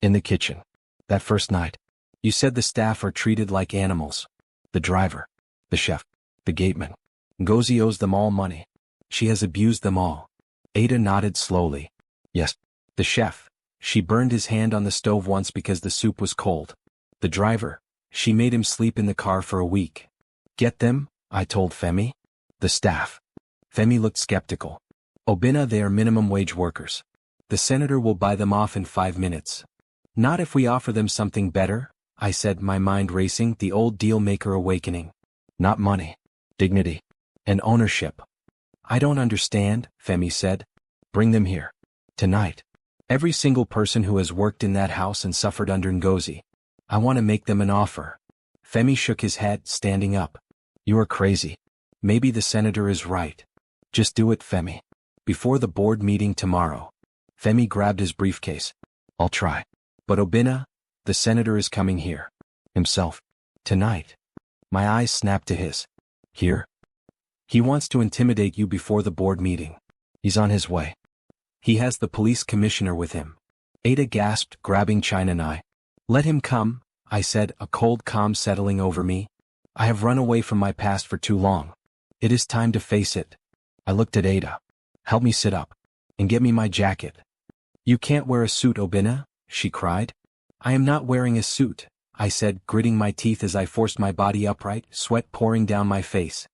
In the kitchen. That first night. You said the staff are treated like animals. The driver. The chef. The gateman. Ngozi owes them all money. She has abused them all. Ada nodded slowly. Yes. The chef. She burned his hand on the stove once because the soup was cold. The driver. She made him sleep in the car for a week. Get them? I told Femi. The staff. Femi looked skeptical. Obinna, they are minimum wage workers. The senator will buy them off in 5 minutes. Not if we offer them something better, I said, my mind racing, the old deal-maker awakening. Not money. Dignity. And ownership. I don't understand, Femi said. Bring them here. Tonight. Every single person who has worked in that house and suffered under Ngozi. I want to make them an offer. Femi shook his head, standing up. You are crazy. Maybe the senator is right. Just do it, Femi. Before the board meeting tomorrow. Femi grabbed his briefcase. I'll try. But Obinna, the senator is coming here. Himself. Tonight. My eyes snapped to his. Here? He wants to intimidate you before the board meeting. He's on his way. He has the police commissioner with him. Ada gasped, grabbing China and I. Let him come, I said, a cold calm settling over me. I have run away from my past for too long. It is time to face it. I looked at Ada. Help me sit up. And get me my jacket. You can't wear a suit, Obinna, she cried. I am not wearing a suit, I said, gritting my teeth as I forced my body upright, sweat pouring down my face.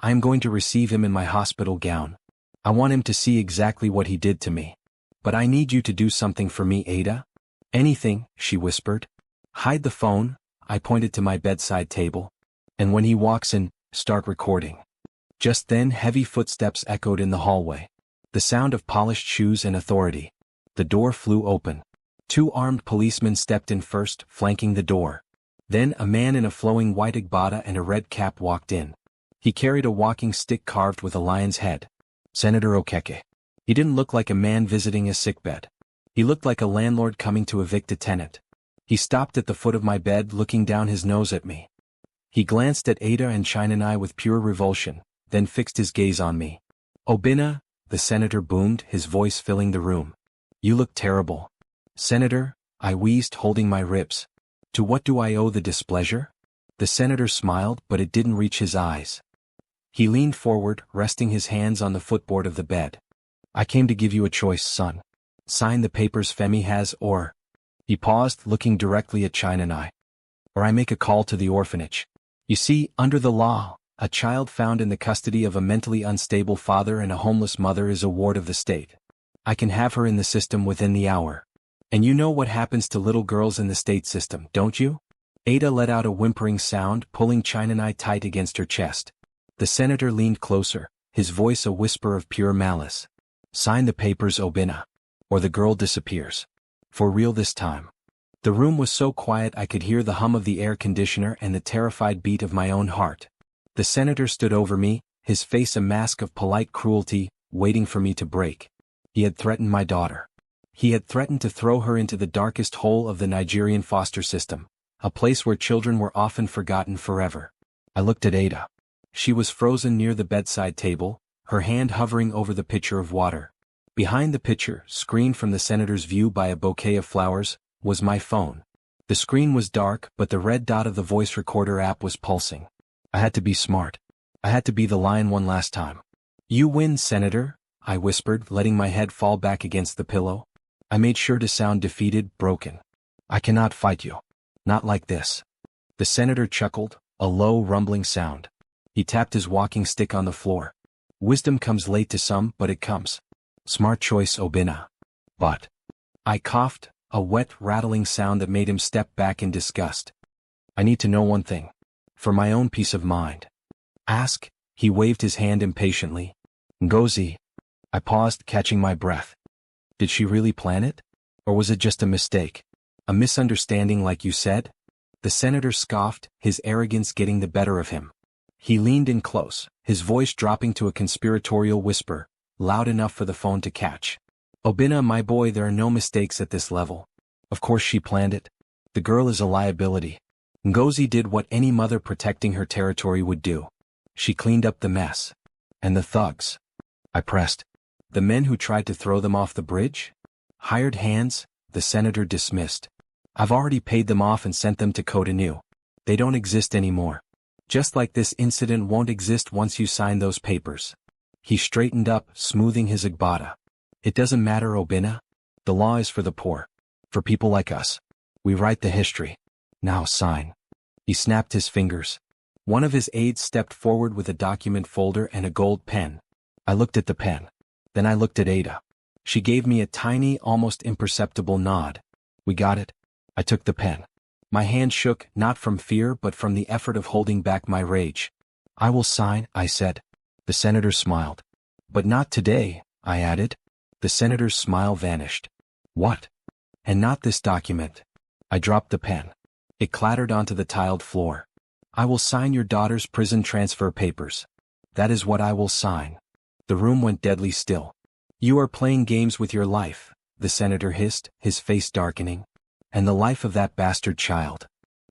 I am going to receive him in my hospital gown. I want him to see exactly what he did to me. But I need you to do something for me, Ada. Anything, she whispered. Hide the phone, I pointed to my bedside table. And when he walks in, start recording. Just then heavy footsteps echoed in the hallway. The sound of polished shoes and authority. The door flew open. 2 armed policemen stepped in first, flanking the door. Then a man in a flowing white agbada and a red cap walked in. He carried a walking stick carved with a lion's head. Senator Okeke. He didn't look like a man visiting a sickbed. He looked like a landlord coming to evict a tenant. He stopped at the foot of my bed, looking down his nose at me. He glanced at Ada and Chinanai with pure revulsion, then fixed his gaze on me. Obinna, the senator boomed, his voice filling the room. You look terrible. Senator, I wheezed, holding my ribs. To what do I owe the displeasure? The senator smiled, but it didn't reach his eyes. He leaned forward, resting his hands on the footboard of the bed. I came to give you a choice, son. Sign the papers Femi has, or... He paused, looking directly at Chinanai. Or I make a call to the orphanage. You see, under the law, a child found in the custody of a mentally unstable father and a homeless mother is a ward of the state. I can have her in the system within the hour. And you know what happens to little girls in the state system, don't you? Ada let out a whimpering sound, pulling Chinanai tight against her chest. The senator leaned closer, his voice a whisper of pure malice. Sign the papers, Obinna, or the girl disappears. For real this time. The room was so quiet I could hear the hum of the air conditioner and the terrified beat of my own heart. The senator stood over me, his face a mask of polite cruelty, waiting for me to break. He had threatened my daughter. He had threatened to throw her into the darkest hole of the Nigerian foster system, a place where children were often forgotten forever. I looked at Ada. She was frozen near the bedside table, her hand hovering over the pitcher of water. Behind the pitcher, screened from the senator's view by a bouquet of flowers, was my phone. The screen was dark, but the red dot of the voice recorder app was pulsing. I had to be smart. I had to be the lion one last time. You win, Senator, I whispered, letting my head fall back against the pillow. I made sure to sound defeated, broken. I cannot fight you. Not like this. The senator chuckled, a low, rumbling sound. He tapped his walking stick on the floor. Wisdom comes late to some, but it comes. Smart choice, Obinna. But. I coughed, a wet, rattling sound that made him step back in disgust. I need to know one thing. For my own peace of mind. Ask, he waved his hand impatiently. Ngozi. I paused, catching my breath. Did she really plan it? Or was it just a mistake? A misunderstanding like you said? The senator scoffed, his arrogance getting the better of him. He leaned in close, his voice dropping to a conspiratorial whisper, loud enough for the phone to catch. Obinna, my boy, there are no mistakes at this level. Of course she planned it. The girl is a liability. Ngozi did what any mother protecting her territory would do. She cleaned up the mess. And the thugs. I pressed. The men who tried to throw them off the bridge? Hired hands, the senator dismissed. I've already paid them off and sent them to Cotonou. They don't exist anymore. Just like this incident won't exist once you sign those papers. He straightened up, smoothing his agbada. It doesn't matter, Obinna. The law is for the poor. For people like us. We write the history. Now sign. He snapped his fingers. One of his aides stepped forward with a document folder and a gold pen. I looked at the pen. Then I looked at Ada. She gave me a tiny, almost imperceptible nod. We got it. I took the pen. My hand shook, not from fear but from the effort of holding back my rage. I will sign, I said. The senator smiled. But not today, I added. The senator's smile vanished. What? And not this document. I dropped the pen. It clattered onto the tiled floor. I will sign your daughter's prison transfer papers. That is what I will sign. The room went deadly still. You are playing games with your life, the senator hissed, his face darkening. And the life of that bastard child.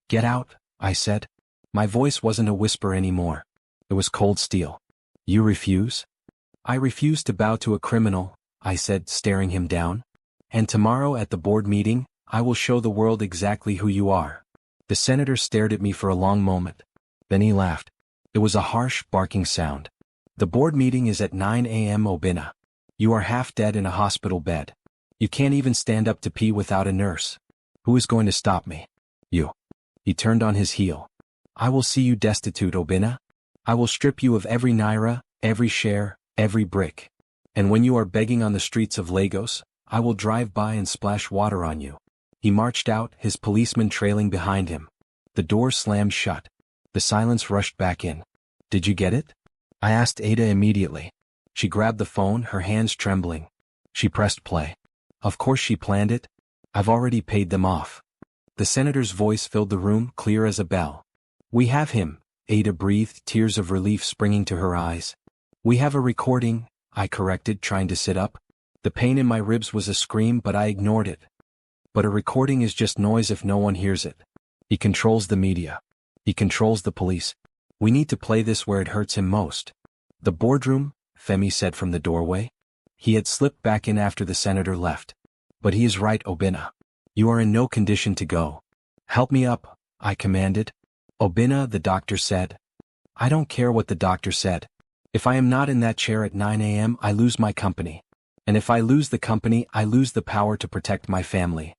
Get out, I said. My voice wasn't a whisper anymore. It was cold steel. You refuse? I refuse to bow to a criminal, I said, staring him down. And tomorrow at the board meeting, I will show the world exactly who you are. The senator stared at me for a long moment. Then he laughed. It was a harsh, barking sound. The board meeting is at 9 a.m. Obinna. You are half dead in a hospital bed. You can't even stand up to pee without a nurse. Who is going to stop me? You. He turned on his heel. I will see you destitute, Obinna. I will strip you of every naira, every share, every brick. And when you are begging on the streets of Lagos, I will drive by and splash water on you. He marched out, his policeman trailing behind him. The door slammed shut. The silence rushed back in. Did you get it? I asked Ada immediately. She grabbed the phone, her hands trembling. She pressed play. Of course she planned it. I've already paid them off. The senator's voice filled the room, clear as a bell. We have him, Ada breathed, tears of relief springing to her eyes. We have a recording, I corrected, trying to sit up. The pain in my ribs was a scream, but I ignored it. But a recording is just noise if no one hears it. He controls the media. He controls the police. We need to play this where it hurts him most. The boardroom, Femi said from the doorway. He had slipped back in after the senator left. But he is right, Obinna. You are in no condition to go. Help me up, I commanded. Obinna, the doctor said. I don't care what the doctor said. If I am not in that chair at 9 a.m., I lose my company. And if I lose the company, I lose the power to protect my family.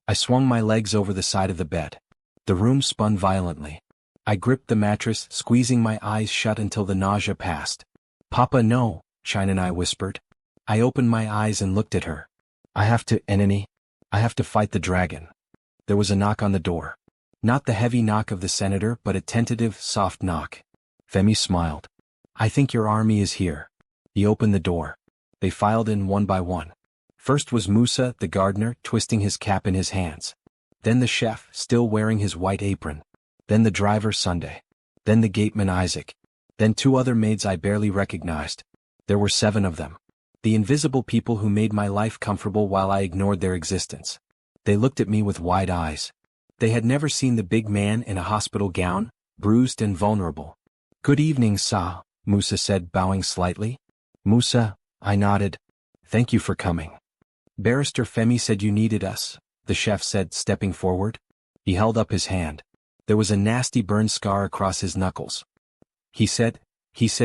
I swung my legs over the side of the bed. The room spun violently. I gripped the mattress, squeezing my eyes shut until the nausea passed. Papa, no, China and I whispered. I opened my eyes and looked at her. I have to fight the dragon. There was a knock on the door. Not the heavy knock of the senator, but a tentative, soft knock. Femi smiled. I think your army is here. He opened the door. They filed in one by one. First was Musa, the gardener, twisting his cap in his hands. Then the chef, still wearing his white apron. Then the driver, Sunday. Then the gateman, Isaac. Then 2 other maids I barely recognized. There were 7 of them. The invisible people who made my life comfortable while I ignored their existence. They looked at me with wide eyes. They had never seen the big man in a hospital gown, bruised and vulnerable. Good evening, Sa, Musa said, bowing slightly. Musa, I nodded. Thank you for coming. Barrister Femi said you needed us, the chef said, stepping forward. He held up his hand. There was a nasty burn scar across his knuckles. He said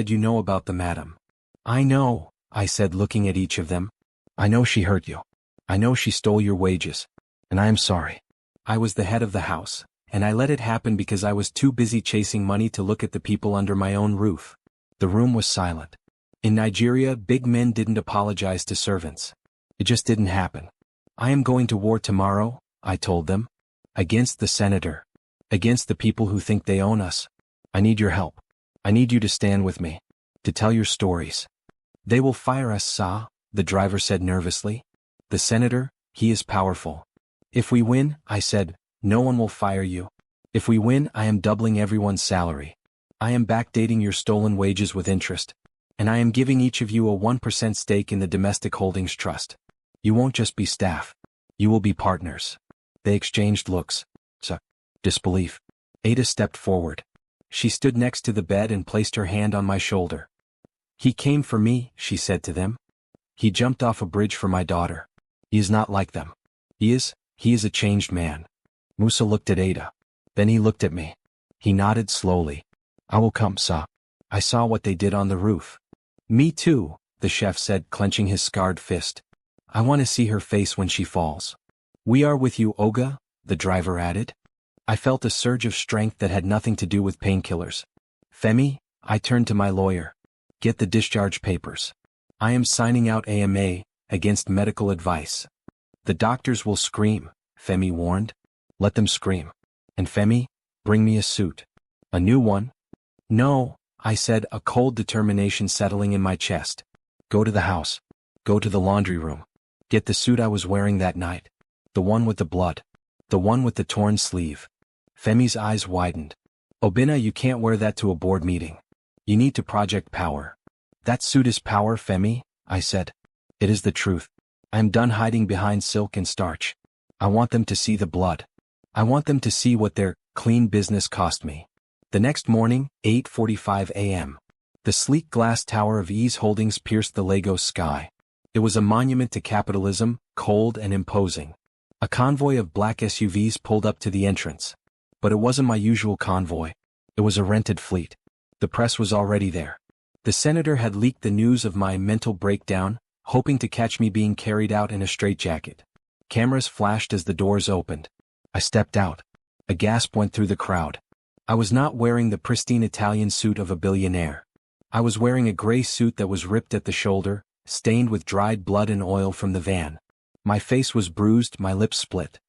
you know about the madam. I know, I said, looking at each of them. I know she hurt you. I know she stole your wages. And I am sorry. I was the head of the house, and I let it happen because I was too busy chasing money to look at the people under my own roof. The room was silent. In Nigeria, big men didn't apologize to servants. It just didn't happen. I am going to war tomorrow, I told them. Against the senator. Against the people who think they own us. I need your help. I need you to stand with me. To tell your stories. They will fire us, Sa, the driver said nervously. The senator, he is powerful. If we win, I said, no one will fire you. If we win, I am doubling everyone's salary. I am backdating your stolen wages with interest. And I am giving each of you a 1% stake in the Domestic Holdings Trust. You won't just be staff. You will be partners. They exchanged looks. Disbelief. Ada stepped forward. She stood next to the bed and placed her hand on my shoulder. He came for me, she said to them. He jumped off a bridge for my daughter. He is not like them. He is a changed man. Musa looked at Ada. Then he looked at me. He nodded slowly. I will come, Sa. I saw what they did on the roof. Me too, the chef said, clenching his scarred fist. I want to see her face when she falls. We are with you, Oga, the driver added. I felt a surge of strength that had nothing to do with painkillers. Femi, I turned to my lawyer. Get the discharge papers. I am signing out AMA, against medical advice. The doctors will scream, Femi warned. Let them scream. And Femi, bring me a suit. A new one? No, I said, a cold determination settling in my chest. Go to the house. Go to the laundry room. Get the suit I was wearing that night. The one with the blood. The one with the torn sleeve. Femi's eyes widened. Obinna, you can't wear that to a board meeting. You need to project power. That suit is power, Femi, I said. It is the truth. I am done hiding behind silk and starch. I want them to see the blood. I want them to see what their clean business cost me. The next morning, 8:45 a.m. The sleek glass tower of Ease Holdings pierced the Lagos sky. It was a monument to capitalism, cold and imposing. A convoy of black SUVs pulled up to the entrance. But it wasn't my usual convoy. It was a rented fleet. The press was already there. The senator had leaked the news of my mental breakdown, hoping to catch me being carried out in a straitjacket. Cameras flashed as the doors opened. I stepped out. A gasp went through the crowd. I was not wearing the pristine Italian suit of a billionaire. I was wearing a gray suit that was ripped at the shoulder, stained with dried blood and oil from the van. My face was bruised, my lips split.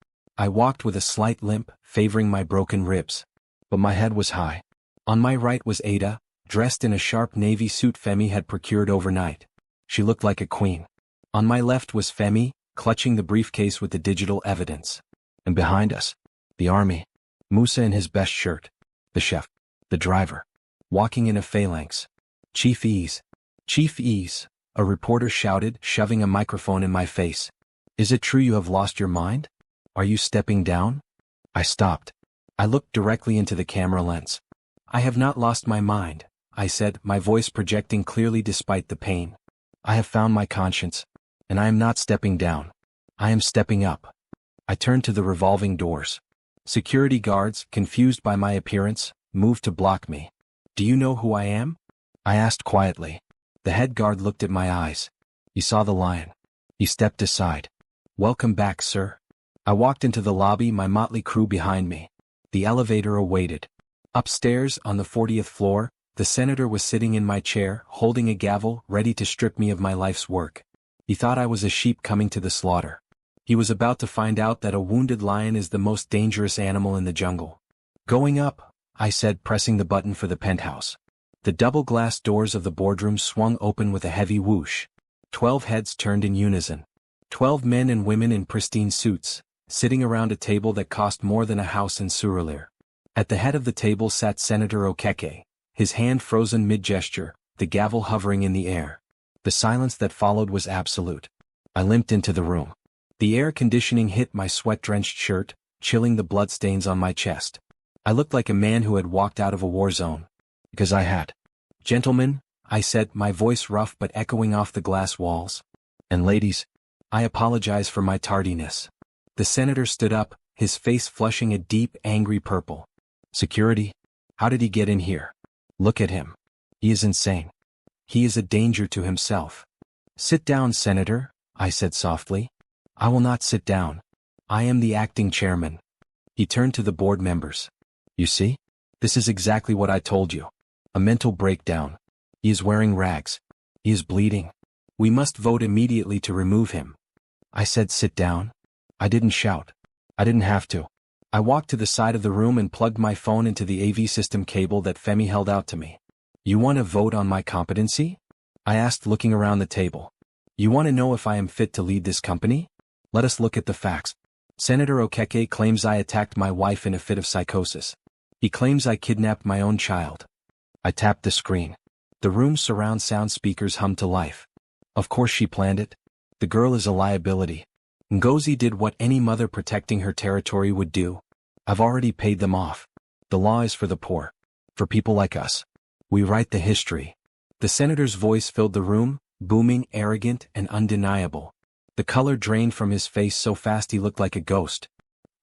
I walked with a slight limp, favoring my broken ribs. But my head was high. On my right was Ada, dressed in a sharp navy suit Femi had procured overnight. She looked like a queen. On my left was Femi, clutching the briefcase with the digital evidence. And behind us, the army. Musa in his best shirt. The chef. The driver. walking in a phalanx. Chief Eze. Chief Eze, a reporter shouted, shoving a microphone in my face. Is it true you have lost your mind? Are you stepping down? I stopped. I looked directly into the camera lens. I have not lost my mind, I said, my voice projecting clearly despite the pain. I have found my conscience, and I am not stepping down. I am stepping up. I turned to the revolving doors. Security guards, confused by my appearance, moved to block me. Do you know who I am? I asked quietly. The head guard looked at my eyes. He saw the lion. He stepped aside. Welcome back, sir. I walked into the lobby, my motley crew behind me. The elevator awaited. Upstairs, on the 40th floor, the senator was sitting in my chair, holding a gavel, ready to strip me of my life's work. He thought I was a sheep coming to the slaughter. He was about to find out that a wounded lion is the most dangerous animal in the jungle. Going up, I said, pressing the button for the penthouse. The double-glass doors of the boardroom swung open with a heavy whoosh. 12 heads turned in unison. 12 men and women in pristine suits, sitting around a table that cost more than a house in Surulere. At the head of the table sat Senator Okeke, his hand frozen mid-gesture, the gavel hovering in the air. The silence that followed was absolute. I limped into the room. The air conditioning hit my sweat-drenched shirt, chilling the bloodstains on my chest. I looked like a man who had walked out of a war zone. Because I had. Gentlemen, I said, my voice rough but echoing off the glass walls. And ladies, I apologize for my tardiness. The senator stood up, his face flushing a deep, angry purple. Security? How did he get in here? Look at him. He is insane. He is a danger to himself. Sit down, Senator, I said softly. I will not sit down. I am the acting chairman. He turned to the board members. You see? This is exactly what I told you. A mental breakdown. He is wearing rags. He is bleeding. We must vote immediately to remove him. I said sit down. I didn't shout. I didn't have to. I walked to the side of the room and plugged my phone into the AV system cable that Femi held out to me. You want to vote on my competency? I asked, looking around the table. You want to know if I am fit to lead this company? Let us look at the facts. Senator Okeke claims I attacked my wife in a fit of psychosis. He claims I kidnapped my own child. I tapped the screen. The room's surround sound speakers hummed to life. Of course she planned it. The girl is a liability. Ngozi did what any mother protecting her territory would do. I've already paid them off. The law is for the poor. For people like us. We write the history. The senator's voice filled the room, booming, arrogant, and undeniable. The color drained from his face so fast he looked like a ghost.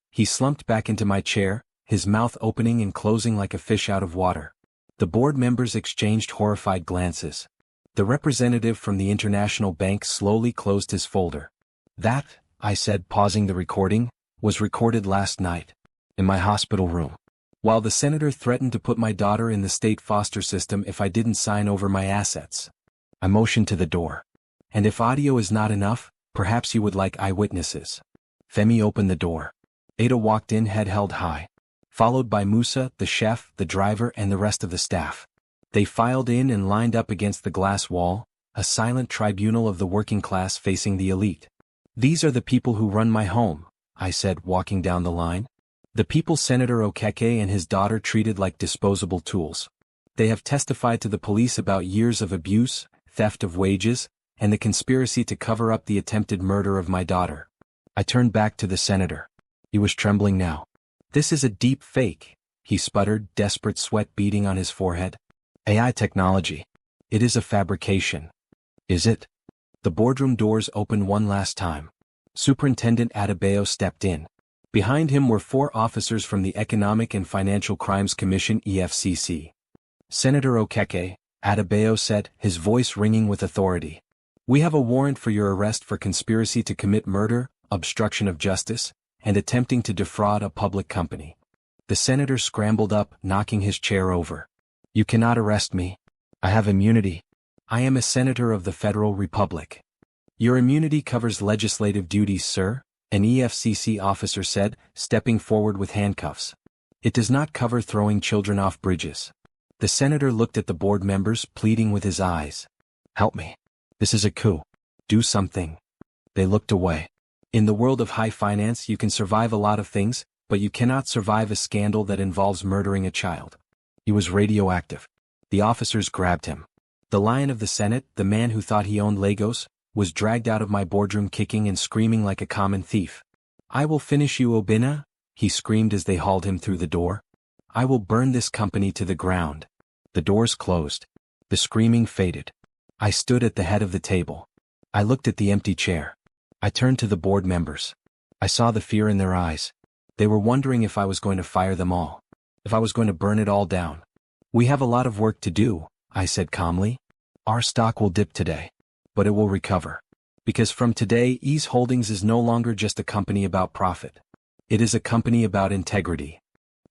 He slumped back into my chair, his mouth opening and closing like a fish out of water. The board members exchanged horrified glances. The representative from the International Bank slowly closed his folder. That, I said, pausing the recording, was recorded last night. In my hospital room. While the senator threatened to put my daughter in the state foster system if I didn't sign over my assets. I motioned to the door. And if audio is not enough, perhaps you would like eyewitnesses. Femi opened the door. Ada walked in, head held high. Followed by Musa, the chef, the driver, and the rest of the staff. They filed in and lined up against the glass wall, a silent tribunal of the working class facing the elite. These are the people who run my home, I said, walking down the line. The people Senator Okeke and his daughter treated like disposable tools. They have testified to the police about years of abuse, theft of wages, and the conspiracy to cover up the attempted murder of my daughter. I turned back to the senator. He was trembling now. This is a deep fake, he sputtered, desperate sweat beading on his forehead. AI technology. It is a fabrication. Is it? The boardroom doors opened one last time. Superintendent Adebayo stepped in. Behind him were 4 officers from the Economic and Financial Crimes Commission (EFCC). Senator Okeke, Adebayo said, his voice ringing with authority. We have a warrant for your arrest for conspiracy to commit murder, obstruction of justice, and attempting to defraud a public company. The senator scrambled up, knocking his chair over. You cannot arrest me. I have immunity. I am a senator of the Federal Republic. Your immunity covers legislative duties, sir, an EFCC officer said, stepping forward with handcuffs. It does not cover throwing children off bridges. The senator looked at the board members, pleading with his eyes. Help me. This is a coup. Do something. They looked away. In the world of high finance you can survive a lot of things, but you cannot survive a scandal that involves murdering a child. He was radioactive. The officers grabbed him. The Lion of the Senate, the man who thought he owned Lagos, was dragged out of my boardroom kicking and screaming like a common thief. "I will finish you, Obinna," he screamed as they hauled him through the door. "I will burn this company to the ground." The doors closed. The screaming faded. I stood at the head of the table. I looked at the empty chair. I turned to the board members. I saw the fear in their eyes. They were wondering if I was going to fire them all. If I was going to burn it all down. "We have a lot of work to do," I said calmly. "Our stock will dip today. But it will recover. Because from today, Eze Holdings is no longer just a company about profit. It is a company about integrity."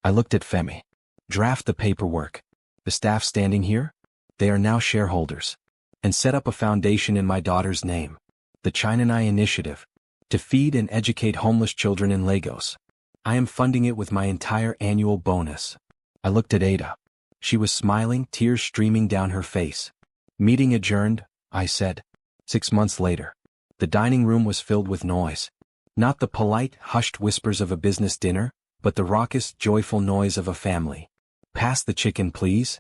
I looked at Femi. "Draft the paperwork. The staff standing here? They are now shareholders. And set up a foundation in my daughter's name. The Chinanai Initiative. To feed and educate homeless children in Lagos. I am funding it with my entire annual bonus." I looked at Ada. She was smiling, tears streaming down her face. "Meeting adjourned," I said. 6 months later. The dining room was filled with noise. Not the polite, hushed whispers of a business dinner, but the raucous, joyful noise of a family. "Pass the chicken, please,"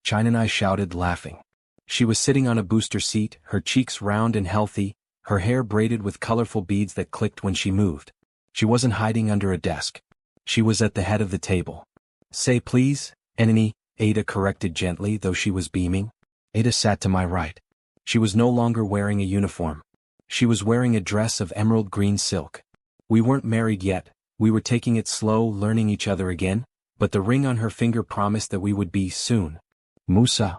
Chinanai shouted, laughing. She was sitting on a booster seat, her cheeks round and healthy, her hair braided with colorful beads that clicked when she moved. She wasn't hiding under a desk. She was at the head of the table. "Say please, Enemy," Ada corrected gently, though she was beaming. Ada sat to my right. She was no longer wearing a uniform. She was wearing a dress of emerald green silk. We weren't married yet, we were taking it slow, learning each other again, but the ring on her finger promised that we would be soon. "Musa,"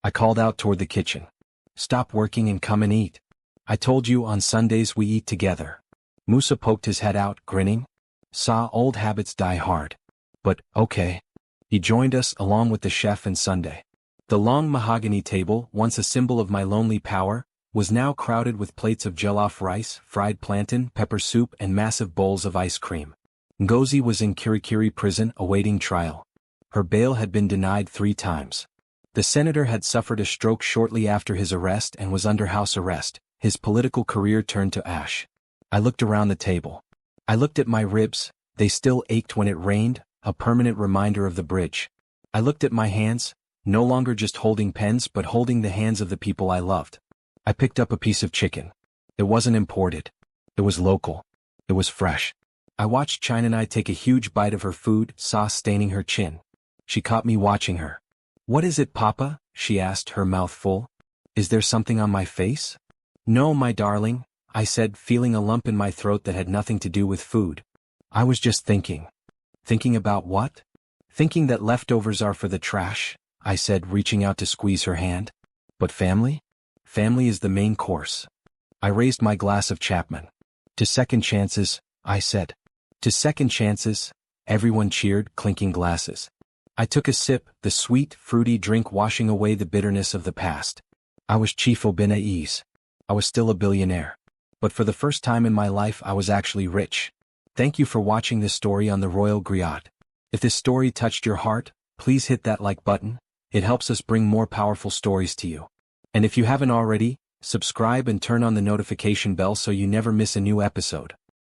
I called out toward the kitchen. "Stop working and come and eat. I told you on Sundays we eat together." Musa poked his head out, grinning. Saw old habits die hard. But, okay. He joined us along with the chef and Sunday. The long mahogany table, once a symbol of my lonely power, was now crowded with plates of jollof rice, fried plantain, pepper soup, and massive bowls of ice cream. Ngozi was in Kirikiri prison awaiting trial. Her bail had been denied 3 times. The senator had suffered a stroke shortly after his arrest and was under house arrest. His political career turned to ash. I looked around the table. I looked at my ribs, they still ached when it rained, a permanent reminder of the bridge. I looked at my hands, no longer just holding pens but holding the hands of the people I loved. I picked up a piece of chicken. It wasn't imported. It was local. It was fresh. I watched Chinanai take a huge bite of her food, sauce staining her chin. She caught me watching her. "What is it, Papa?" she asked, her mouth full. "Is there something on my face?" "No, my darling," I said, feeling a lump in my throat that had nothing to do with food. "I was just thinking." "Thinking about what?" "Thinking that leftovers are for the trash," I said, reaching out to squeeze her hand. "But family? Family is the main course." I raised my glass of Chapman. "To second chances," I said. "To second chances," everyone cheered, clinking glasses. I took a sip, the sweet, fruity drink washing away the bitterness of the past. I was Chief Obinna Eze. I was still a billionaire. But for the first time in my life I was actually rich. Thank you for watching this story on the Royal Griot. If this story touched your heart, please hit that like button. It helps us bring more powerful stories to you. And if you haven't already, subscribe and turn on the notification bell so you never miss a new episode.